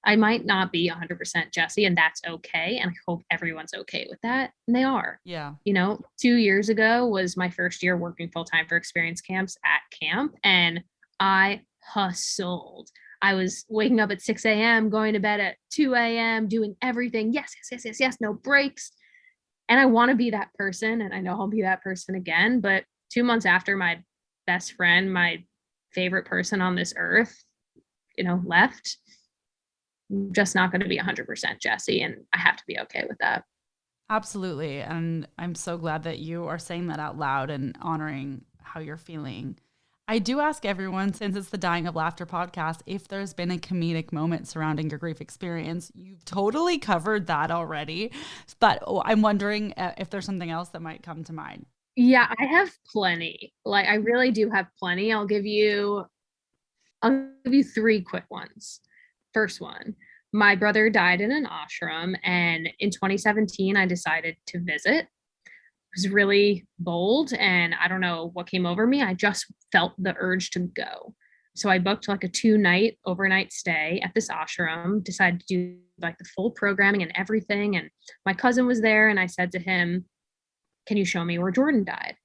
Speaker 1: I might not be 100% Jesse, and that's okay. And I hope everyone's okay with that. And they are.
Speaker 2: Yeah.
Speaker 1: 2 years ago was my first year working full-time for experience camps at camp, and I hustled. I was waking up at 6 a.m., going to bed at 2 a.m., doing everything. Yes, no breaks. And I want to be that person, and I know I'll be that person again. But 2 months after my best friend, my favorite person on this earth, left, I'm just not going to be 100% Jesse, and I have to be okay with that.
Speaker 2: Absolutely. And I'm so glad that you are saying that out loud and honoring how you're feeling. I do ask everyone, since it's the Dying of Laughter podcast, if there's been a comedic moment surrounding your grief experience. You've totally covered that already, but I'm wondering if there's something else that might come to mind.
Speaker 1: Yeah, I have plenty. Like, I really do have plenty. I'll give you 3 quick ones. First one, my brother died in an ashram, and in 2017, I decided to visit. Was really bold, and I don't know what came over me. I just felt the urge to go. So I booked like a 2-night overnight stay at this ashram, decided to do like the full programming and everything. And my cousin was there, and I said to him, can you show me where Jordan died?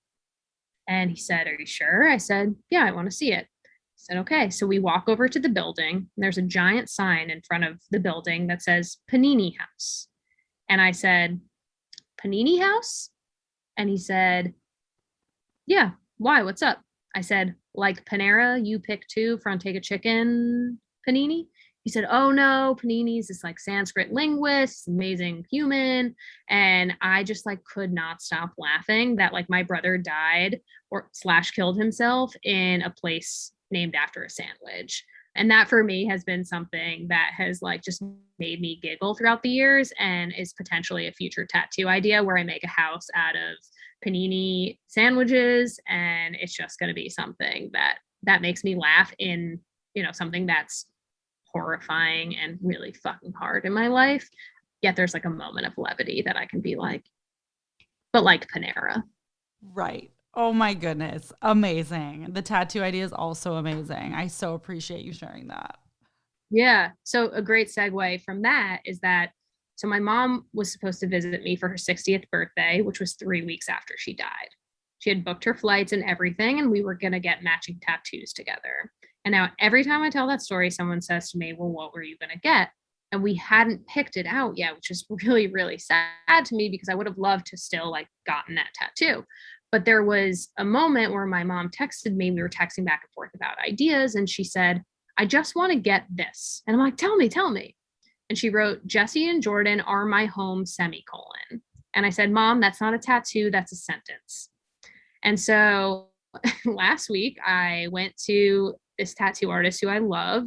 Speaker 1: And he said, are you sure? I said, yeah, I want to see it. He said, okay. So we walk over to the building, and there's a giant sign in front of the building that says Panini House. And I said, Panini House? And he said, yeah, why? What's up? I said, like Panera, you pick 2, Frontega chicken, panini? He said, oh no, Panini's this like Sanskrit linguist, amazing human. And I just like could not stop laughing that like my brother died or / killed himself in a place named after a sandwich. And that for me has been something that has like just made me giggle throughout the years, and is potentially a future tattoo idea where I make a house out of panini sandwiches. And it's just going to be something that makes me laugh in, something that's horrifying and really fucking hard in my life. Yet there's like a moment of levity that I can be like, but like Panera.
Speaker 2: Right. Oh my goodness. Amazing. The tattoo idea is also amazing. I so appreciate you sharing that.
Speaker 1: Yeah. So a great segue from that is that, so my mom was supposed to visit me for her 60th birthday, which was 3 weeks after she died. She had booked her flights and everything, and we were going to get matching tattoos together. And now every time I tell that story, someone says to me, well, what were you going to get? And we hadn't picked it out yet, which is really, really sad to me because I would have loved to still like gotten that tattoo. But there was a moment where my mom texted me, we were texting back and forth about ideas, and she said, I just want to get this. And I'm like, tell me. And she wrote, Jesse and Jordan are my home, semicolon. And I said, Mom, that's not a tattoo, that's a sentence. And so last week I went to this tattoo artist who I love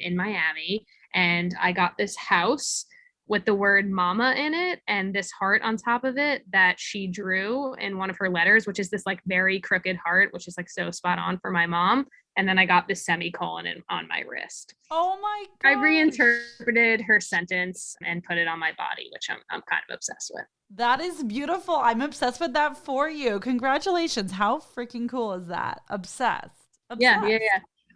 Speaker 1: in Miami, and I got this house with the word mama in it and this heart on top of it that she drew in one of her letters, which is this like very crooked heart, which is like so spot on for my mom. And then I got this semicolon on my wrist.
Speaker 2: Oh my
Speaker 1: I
Speaker 2: god.
Speaker 1: reinterpreted her sentence and put it on my body, which I'm kind of obsessed with.
Speaker 2: That is beautiful. I'm obsessed with that for you. Congratulations. How freaking cool is that? Obsessed.
Speaker 1: Yeah.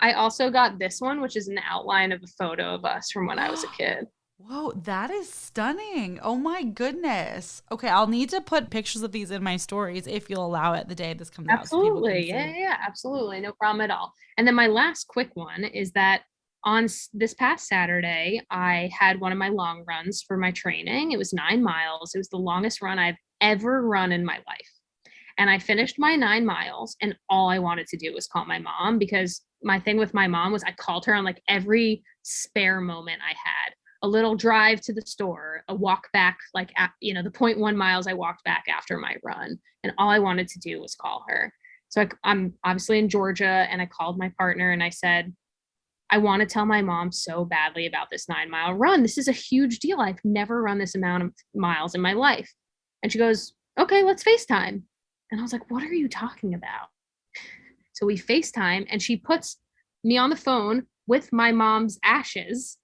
Speaker 1: I also got this one, which is an outline of a photo of us from when I was a kid.
Speaker 2: Whoa, that is stunning. Oh my goodness. Okay, I'll need to put pictures of these in my stories if you'll allow it the day this comes out.
Speaker 1: Absolutely. Yeah, absolutely. No problem at all. And then my last quick one is that on this past Saturday, I had one of my long runs for my training. It was 9 miles. It was the longest run I've ever run in my life. And I finished my 9 miles, and all I wanted to do was call my mom, because my thing with my mom was I called her on like every spare moment I had. A little drive to the store, a walk back, like, the 0.1 miles I walked back after my run. And all I wanted to do was call her. So I'm obviously in Georgia, and I called my partner and I said, I want to tell my mom so badly about this 9-mile run. This is a huge deal. I've never run this amount of miles in my life. And she goes, okay, let's FaceTime. And I was like, what are you talking about? So we FaceTime, and she puts me on the phone with my mom's ashes.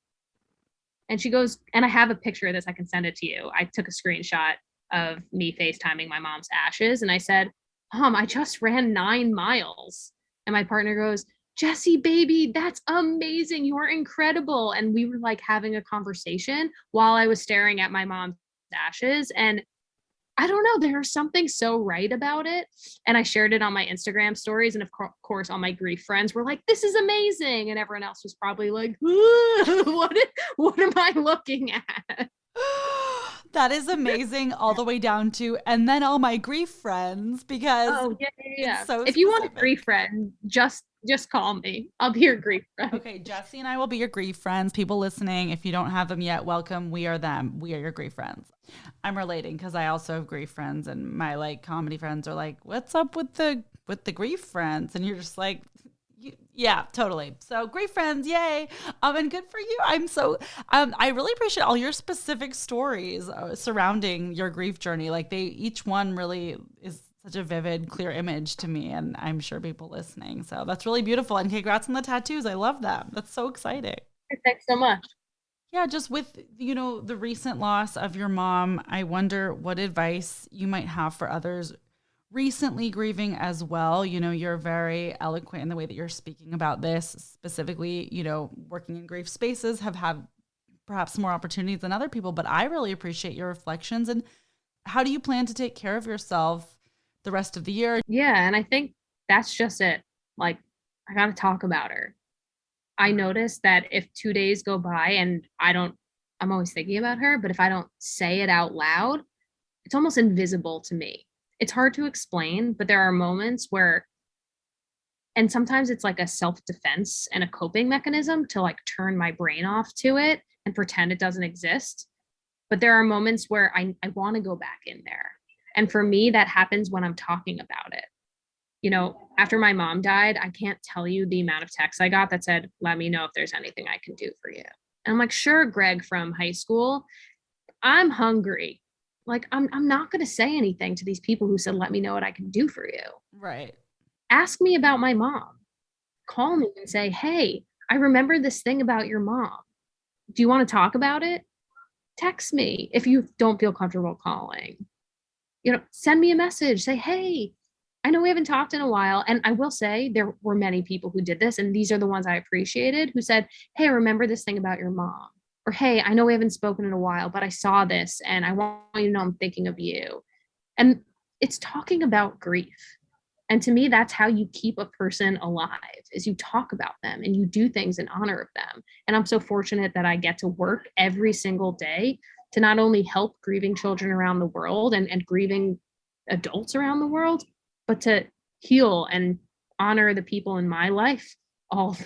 Speaker 1: And she goes, and I have a picture of this. I can send it to you. I took a screenshot of me FaceTiming my mom's ashes. And I said, Mom, I just ran 9 miles. And my partner goes, Jesse, baby, that's amazing. You are incredible. And we were like having a conversation while I was staring at my mom's ashes. And I don't know, there's something so right about it. And I shared it on my Instagram stories. And of course, all my grief friends were like, this is amazing. And everyone else was probably like, what am I looking at?
Speaker 2: That is amazing, all the way down to, and then all my grief friends, because
Speaker 1: It's so if you want a grief friend, just call me. I'll be your grief friend.
Speaker 2: Okay, Jesse and I will be your grief friends. People listening, if you don't have them yet, welcome. We are them. We are your grief friends. I'm relating because I also have grief friends, and my like comedy friends are like, what's up with the grief friends? And you're just like, yeah, totally. So grief friends, yay. And good for you. I'm so, I really appreciate all your specific stories surrounding your grief journey. Like each one really is such a vivid, clear image to me, and I'm sure people listening. So that's really beautiful. And congrats on the tattoos. I love them. That's so exciting.
Speaker 1: Thanks so much.
Speaker 2: Yeah, just with, the recent loss of your mom, I wonder what advice you might have for others recently grieving as well. You're very eloquent in the way that you're speaking about this. Specifically, working in grief spaces have had perhaps more opportunities than other people, but I really appreciate your reflections. And how do you plan to take care of yourself the rest of the year?
Speaker 1: Yeah, and I think that's just it. Like, I got to talk about her. I noticed that if 2 days go by and I'm always thinking about her, but if I don't say it out loud, it's almost invisible to me. It's hard to explain, but there are moments where, and sometimes it's like a self-defense and a coping mechanism to like turn my brain off to it and pretend it doesn't exist. But there are moments where I want to go back in there. And for me, that happens when I'm talking about it. After my mom died, I can't tell you the amount of texts I got that said, let me know if there's anything I can do for you. And I'm like, sure, Greg from high school, I'm hungry. Like, I'm not going to say anything to these people who said, let me know what I can do for you.
Speaker 2: Right.
Speaker 1: Ask me about my mom. Call me and say, hey, I remember this thing about your mom. Do you want to talk about it? Text me if you don't feel comfortable calling. Send me a message. Say, hey, I know we haven't talked in a while. And I will say there were many people who did this, and these are the ones I appreciated, who said, hey, I remember this thing about your mom. Or, hey, I know we haven't spoken in a while, but I saw this and I want you to know I'm thinking of you. And it's talking about grief. And to me, that's how you keep a person alive, is you talk about them and you do things in honor of them. And I'm so fortunate that I get to work every single day to not only help grieving children around the world and grieving adults around the world, but to heal and honor the people in my life, all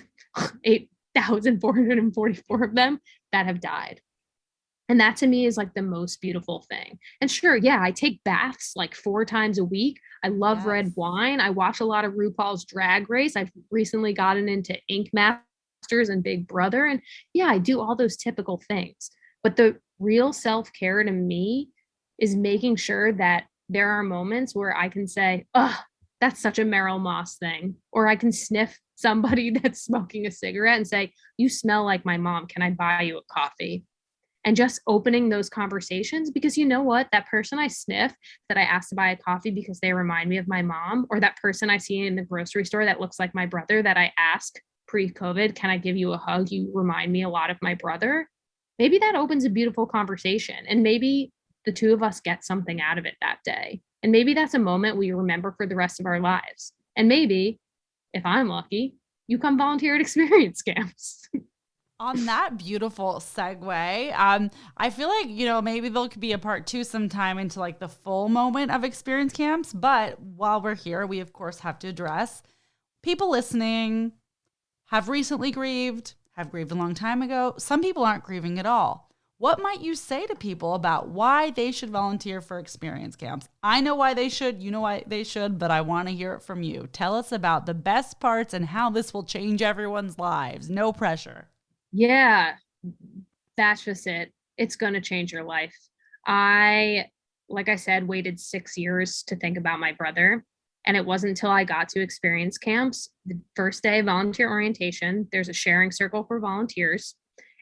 Speaker 1: 8,444 of them that have died. And that to me is like the most beautiful thing. And sure, yeah, I take baths like 4 times a week. I love red wine. I watch a lot of RuPaul's Drag Race. I've recently gotten into Ink Masters and Big Brother. And yeah, I do all those typical things. But the real self care to me is making sure that there are moments where I can say, oh, that's such a Meryl Moss thing. Or I can sniff somebody that's smoking a cigarette and say, you smell like my mom. Can I buy you a coffee? And just opening those conversations, because you know what, that person I sniff that I asked to buy a coffee because they remind me of my mom, or that person I see in the grocery store that looks like my brother that I ask pre-COVID, can I give you a hug? You remind me a lot of my brother. Maybe that opens a beautiful conversation, and maybe the two of us get something out of it that day. And maybe that's a moment we remember for the rest of our lives. And maybe, if I'm lucky, you come volunteer at experience camps.
Speaker 2: On that beautiful segue, I feel like, maybe there could be a part 2 sometime into like the full moment of experience camps. But while we're here, we of course have to address people listening have recently grieved, have grieved a long time ago. Some people aren't grieving at all. What might you say to people about why they should volunteer for experience camps? I know why they should, you know why they should, but I want to hear it from you. Tell us about the best parts and how this will change everyone's lives. No pressure.
Speaker 1: Yeah, that's just it. It's going to change your life. Like I said, waited 6 years to think about my brother. And it wasn't until I got to experience camps, the first day of volunteer orientation, there's a sharing circle for volunteers.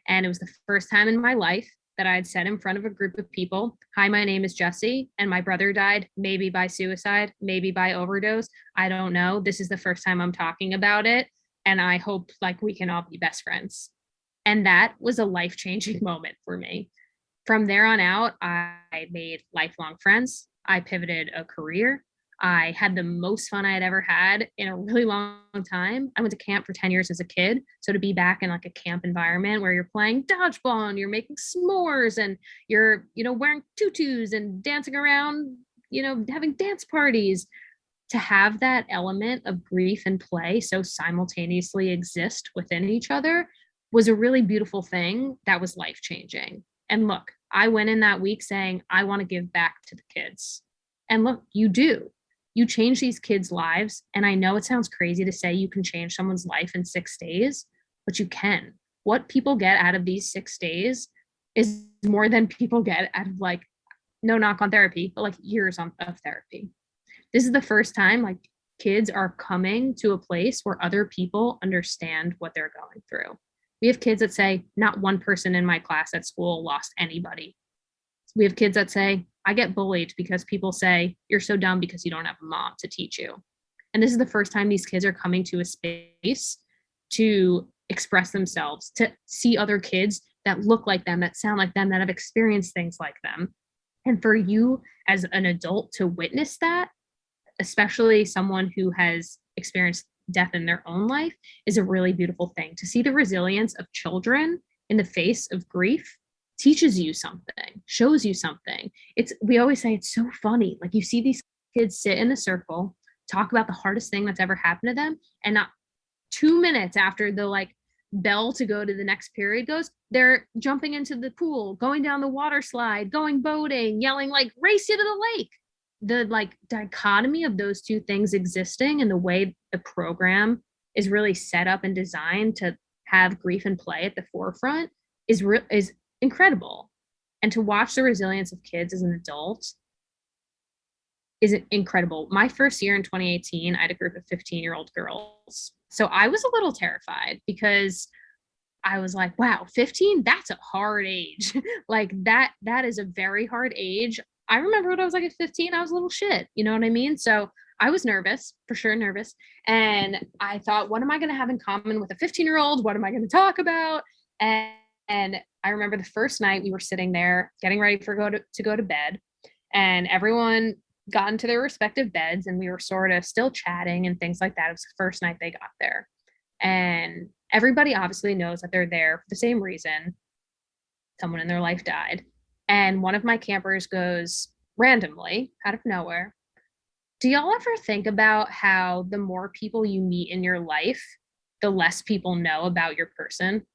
Speaker 1: And it was the first time in my life that I had said in front of a group of people, hi, my name is Jessie, and my brother died, maybe by suicide, maybe by overdose. I don't know. This is the first time I'm talking about it. And I hope like we can all be best friends. And that was a life-changing moment for me. From there on out, I made lifelong friends. I pivoted a career. I had the most fun I had ever had in a really long time. I went to camp for 10 years as a kid. So to be back in like a camp environment where you're playing dodgeball and you're making s'mores and you're, wearing tutus and dancing around, having dance parties, to have that element of grief and play so simultaneously exist within each other was a really beautiful thing that was life-changing. And look, I went in that week saying, I want to give back to the kids. And look, you do. You change these kids' lives. And I know it sounds crazy to say you can change someone's life in 6 days, but you can. What people get out of these 6 days is more than people get out of like, no knock on therapy, but like years of therapy. This is the first time like kids are coming to a place where other people understand what they're going through. We have kids that say, not one person in my class at school lost anybody. We have kids that say, I get bullied because people say, you're so dumb because you don't have a mom to teach you. And this is the first time these kids are coming to a space to express themselves, to see other kids that look like them, that sound like them, that have experienced things like them. And for you as an adult to witness that, especially someone who has experienced death in their own life, is a really beautiful thing. To see the resilience of children in the face of grief teaches you something, shows you something. We always say it's so funny. Like you see these kids sit in a circle, talk about the hardest thing that's ever happened to them, and not 2 minutes after the like bell to go to the next period goes, they're jumping into the pool, going down the water slide, going boating, yelling like race you to the lake. The like dichotomy of those two things existing and the way the program is really set up and designed to have grief and play at the forefront is incredible. And to watch the resilience of kids as an adult is incredible. My first year in 2018, I had a group of 15-year-old girls. So I was a little terrified because I was like, wow, 15, that's a hard age. Like that is a very hard age. I remember when I was like at 15, I was a little shit. You know what I mean? So I was nervous, for sure nervous. And I thought, what am I going to have in common with a 15-year-old? What am I going to talk about? And I remember the first night we were sitting there getting ready to go to bed, and everyone got into their respective beds and we were sort of still chatting and things like that. It was the first night they got there. And everybody obviously knows that they're there for the same reason. Someone in their life died. And one of my campers goes randomly out of nowhere, do y'all ever think about how the more people you meet in your life, the less people know about your person.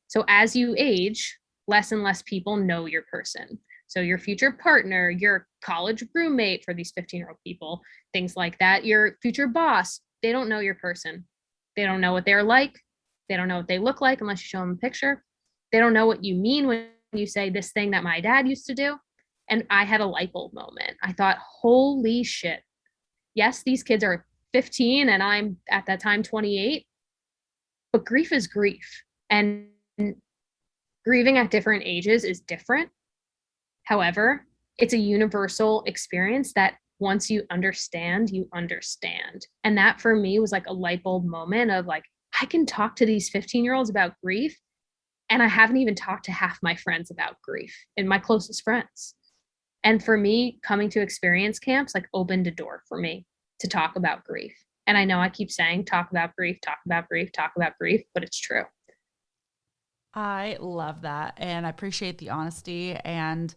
Speaker 1: So as you age, less and less people know your person. So your future partner, your college roommate for these 15-year-old people, things like that, your future boss, they don't know your person. They don't know what they're like. They don't know what they look like unless you show them a picture. They don't know what you mean when you say this thing that my dad used to do. And I had a light bulb moment. I thought, holy shit. Yes, these kids are 15 and I'm at that time 28, but grief is grief. And grieving at different ages is different. However, it's a universal experience that once you understand, you understand. And that for me was like a light bulb moment of like, I can talk to these 15-year-olds about grief. And I haven't even talked to half my friends about grief and my closest friends. And for me, coming to experience camps like opened a door for me to talk about grief. And I know I keep saying talk about grief, talk about grief, talk about grief, but it's true.
Speaker 2: I love that. And I appreciate the honesty and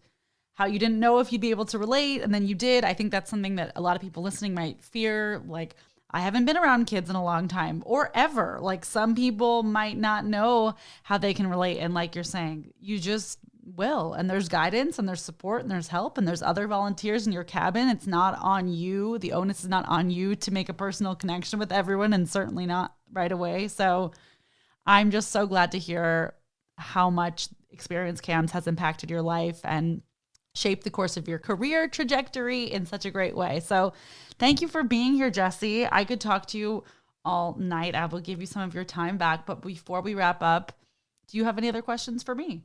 Speaker 2: how you didn't know if you'd be able to relate. And then you did. I think that's something that a lot of people listening might fear. Like, I haven't been around kids in a long time or ever. Like, some people might not know how they can relate. And like you're saying, you just will. And there's guidance and there's support and there's help and there's other volunteers in your cabin. It's not on you. The onus is not on you to make a personal connection with everyone, and certainly not right away. So I'm just so glad to hear how much Experience Camps has impacted your life and shaped the course of your career trajectory in such a great way. So thank you for being here, Jessie. I could talk to you all night. I will give you some of your time back. But before we wrap up, do you have any other questions for me?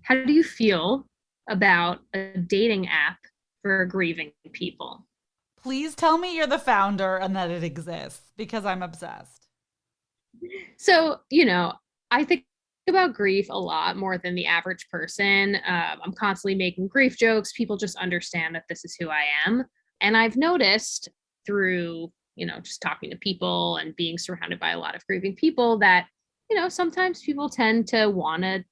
Speaker 1: How do you feel about a dating app for grieving people?
Speaker 2: Please tell me you're the founder and that it exists, because I'm obsessed.
Speaker 1: So, I think about grief a lot more than the average person. I'm constantly making grief jokes. People just understand that this is who I am. And I've noticed through, just talking to people and being surrounded by a lot of grieving people that, sometimes people tend to want to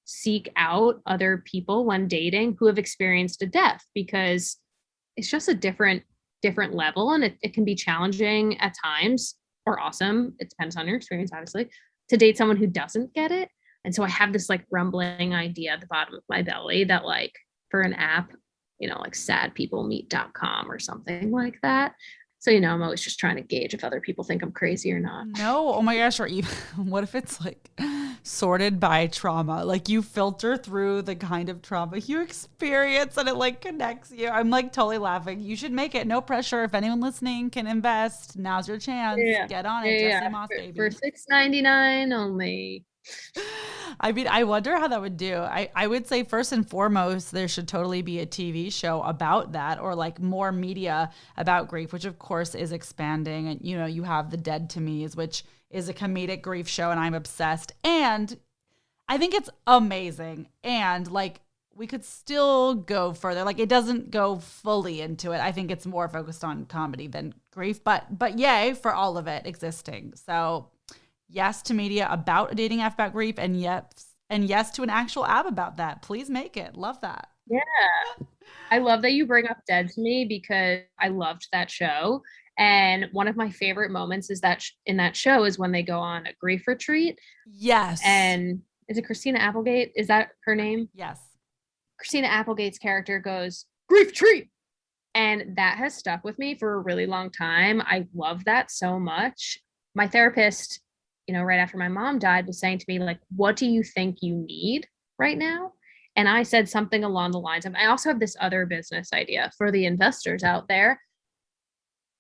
Speaker 1: seek out other people when dating who have experienced a death, because it's just a different level, and it can be challenging at times, or awesome. It depends on your experience, obviously, to date someone who doesn't get it. And so I have this like rumbling idea at the bottom of my belly that like for an app, like sadpeoplemeet.com or something like that. So, I'm always just trying to gauge if other people think I'm crazy or not.
Speaker 2: No, oh my gosh, or even what if it's like sorted by trauma? Like you filter through the kind of trauma you experience and it like connects you. I'm like totally laughing. You should make it. No pressure. If anyone listening can invest, now's your chance.
Speaker 1: Yeah.
Speaker 2: Get on it,
Speaker 1: Yeah.
Speaker 2: Jessie Moss, baby.
Speaker 1: For $6.99 only.
Speaker 2: I mean, I wonder how that would do. I would say first and foremost, there should totally be a TV show about that, or like more media about grief, which of course is expanding. And, you have The Dead to Me's, which is a comedic grief show, and I'm obsessed. And I think it's amazing. And like, we could still go further. Like, it doesn't go fully into it. I think it's more focused on comedy than grief, but yay for all of it existing. So yes to media about a dating app about grief, and yes to an actual app about that. Please make it. Love that.
Speaker 1: Yeah. I love that you bring up Dead to Me, because I loved that show. And one of my favorite moments is that in that show is when they go on a grief retreat.
Speaker 2: Yes.
Speaker 1: And is it Christina Applegate? Is that her name?
Speaker 2: Yes.
Speaker 1: Christina Applegate's character goes, grief treat. And that has stuck with me for a really long time. I love that so much. My therapist, right after my mom died, was saying to me, like, what do you think you need right now? And I said something along the lines of, I also have this other business idea for the investors out there.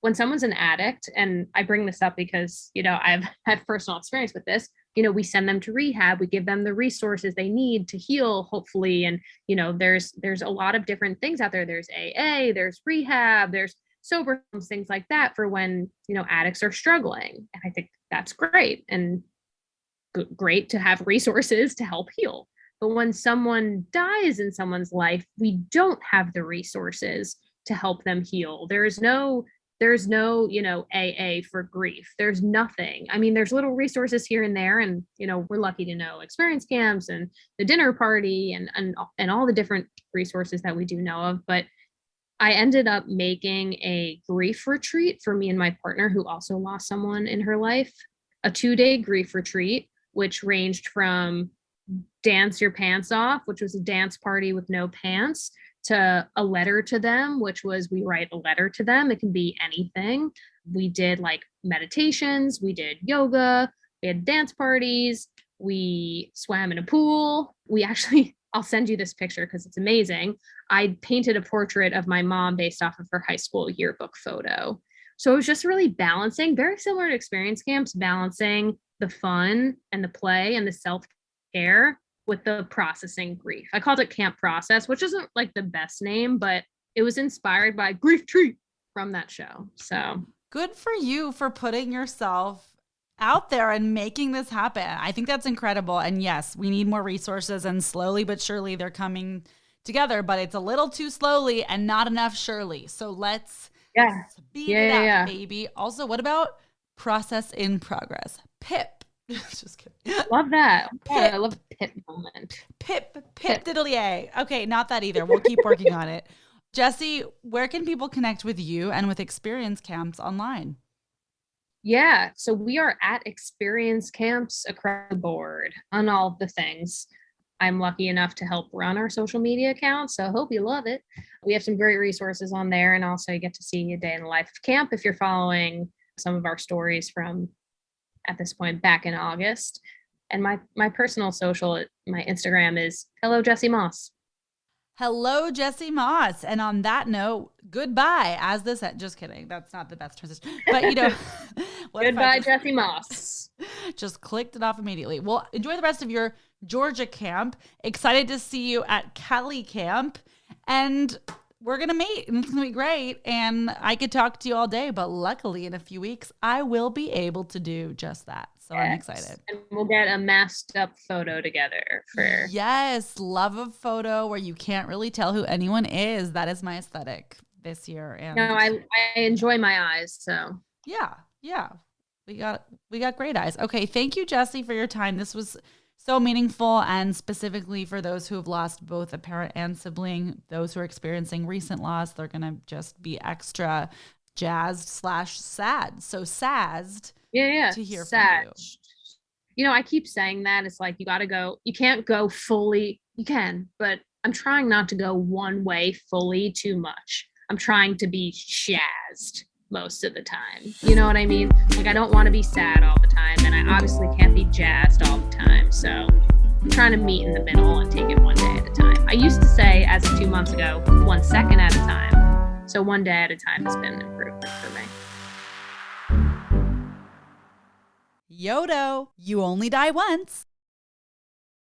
Speaker 1: When someone's an addict, and I bring this up because, I've had personal experience with this, we send them to rehab, we give them the resources they need to heal, hopefully. And, there's a lot of different things out there. There's AA, there's rehab, there's sober homes, things like that for when, addicts are struggling. And I think that's great, and great to have resources to help heal. But when someone dies in someone's life, we don't have the resources to help them heal. There's no, AA for grief. There's nothing. I mean, there's little resources here and there. And, we're lucky to know Experience Camps and the dinner party and all the different resources that we do know of. But I ended up making a grief retreat for me and my partner, who also lost someone in her life. a 2-day grief retreat, which ranged from dance your pants off, which was a dance party with no pants, to a letter to them, which was we write a letter to them. It can be anything. We did like meditations, we did yoga, we had dance parties, we swam in a pool. We actually, I'll send you this picture because it's amazing. I painted a portrait of my mom based off of her high school yearbook photo. So it was just really balancing, very similar to experience camps, balancing the fun and the play and the self-care with the processing grief. I called it Camp Process, which isn't like the best name, but it was inspired by Grief Treat from that show. So
Speaker 2: good for you for putting yourself out there and making this happen. I think that's incredible. And yes, we need more resources, and slowly but surely they're coming together, but it's a little too slowly and not enough surely. So let's speed it up, baby. Also, what about process in progress? PIP. Just kidding.
Speaker 1: Love that. I love PIP moment.
Speaker 2: PIP diddly-a. Okay, not that either. We'll keep working on it. Jessie, where can people connect with you and with Experience Camps online?
Speaker 1: Yeah, so we are at Experience Camps across the board on all of the things. I'm lucky enough to help run our social media account, so I hope you love it. We have some great resources on there, and also you get to see a day in the life of camp if you're following some of our stories from, at this point, back in August. And my personal social, my Instagram is Hello Jessie Moss.
Speaker 2: Hello, Jessie Moss. And on that note, goodbye. Just kidding. That's not the best transition. But
Speaker 1: goodbye, Jessie Moss.
Speaker 2: Just clicked it off immediately. Well, enjoy the rest of your Georgia camp. Excited to see you at Cali camp. And we're going to meet, and it's going to be great. And I could talk to you all day, but luckily in a few weeks, I will be able to do just that. So I'm excited.
Speaker 1: And we'll get a masked up photo together for.
Speaker 2: Yes. Love a photo where you can't really tell who anyone is. That is my aesthetic this year. And
Speaker 1: no, I enjoy my eyes. So
Speaker 2: yeah. We got great eyes. Okay. Thank you, Jessie, for your time. This was so meaningful, and specifically for those who have lost both a parent and sibling, those who are experiencing recent loss, they're going to just be extra jazzed / sad. So sazzed.
Speaker 1: Yeah.
Speaker 2: To hear
Speaker 1: sad.
Speaker 2: from you.
Speaker 1: You know, I keep saying that. It's like, you can't go fully. You can, but I'm trying not to go one way fully too much. I'm trying to be jazzed most of the time. You know what I mean? Like, I don't want to be sad all the time, and I obviously can't be jazzed all the time. So I'm trying to meet in the middle and take it one day at a time. I used to say, as of 2 months ago, 1 second at a time. So one day at a time has been an improvement for me.
Speaker 2: Yodo, you only die once.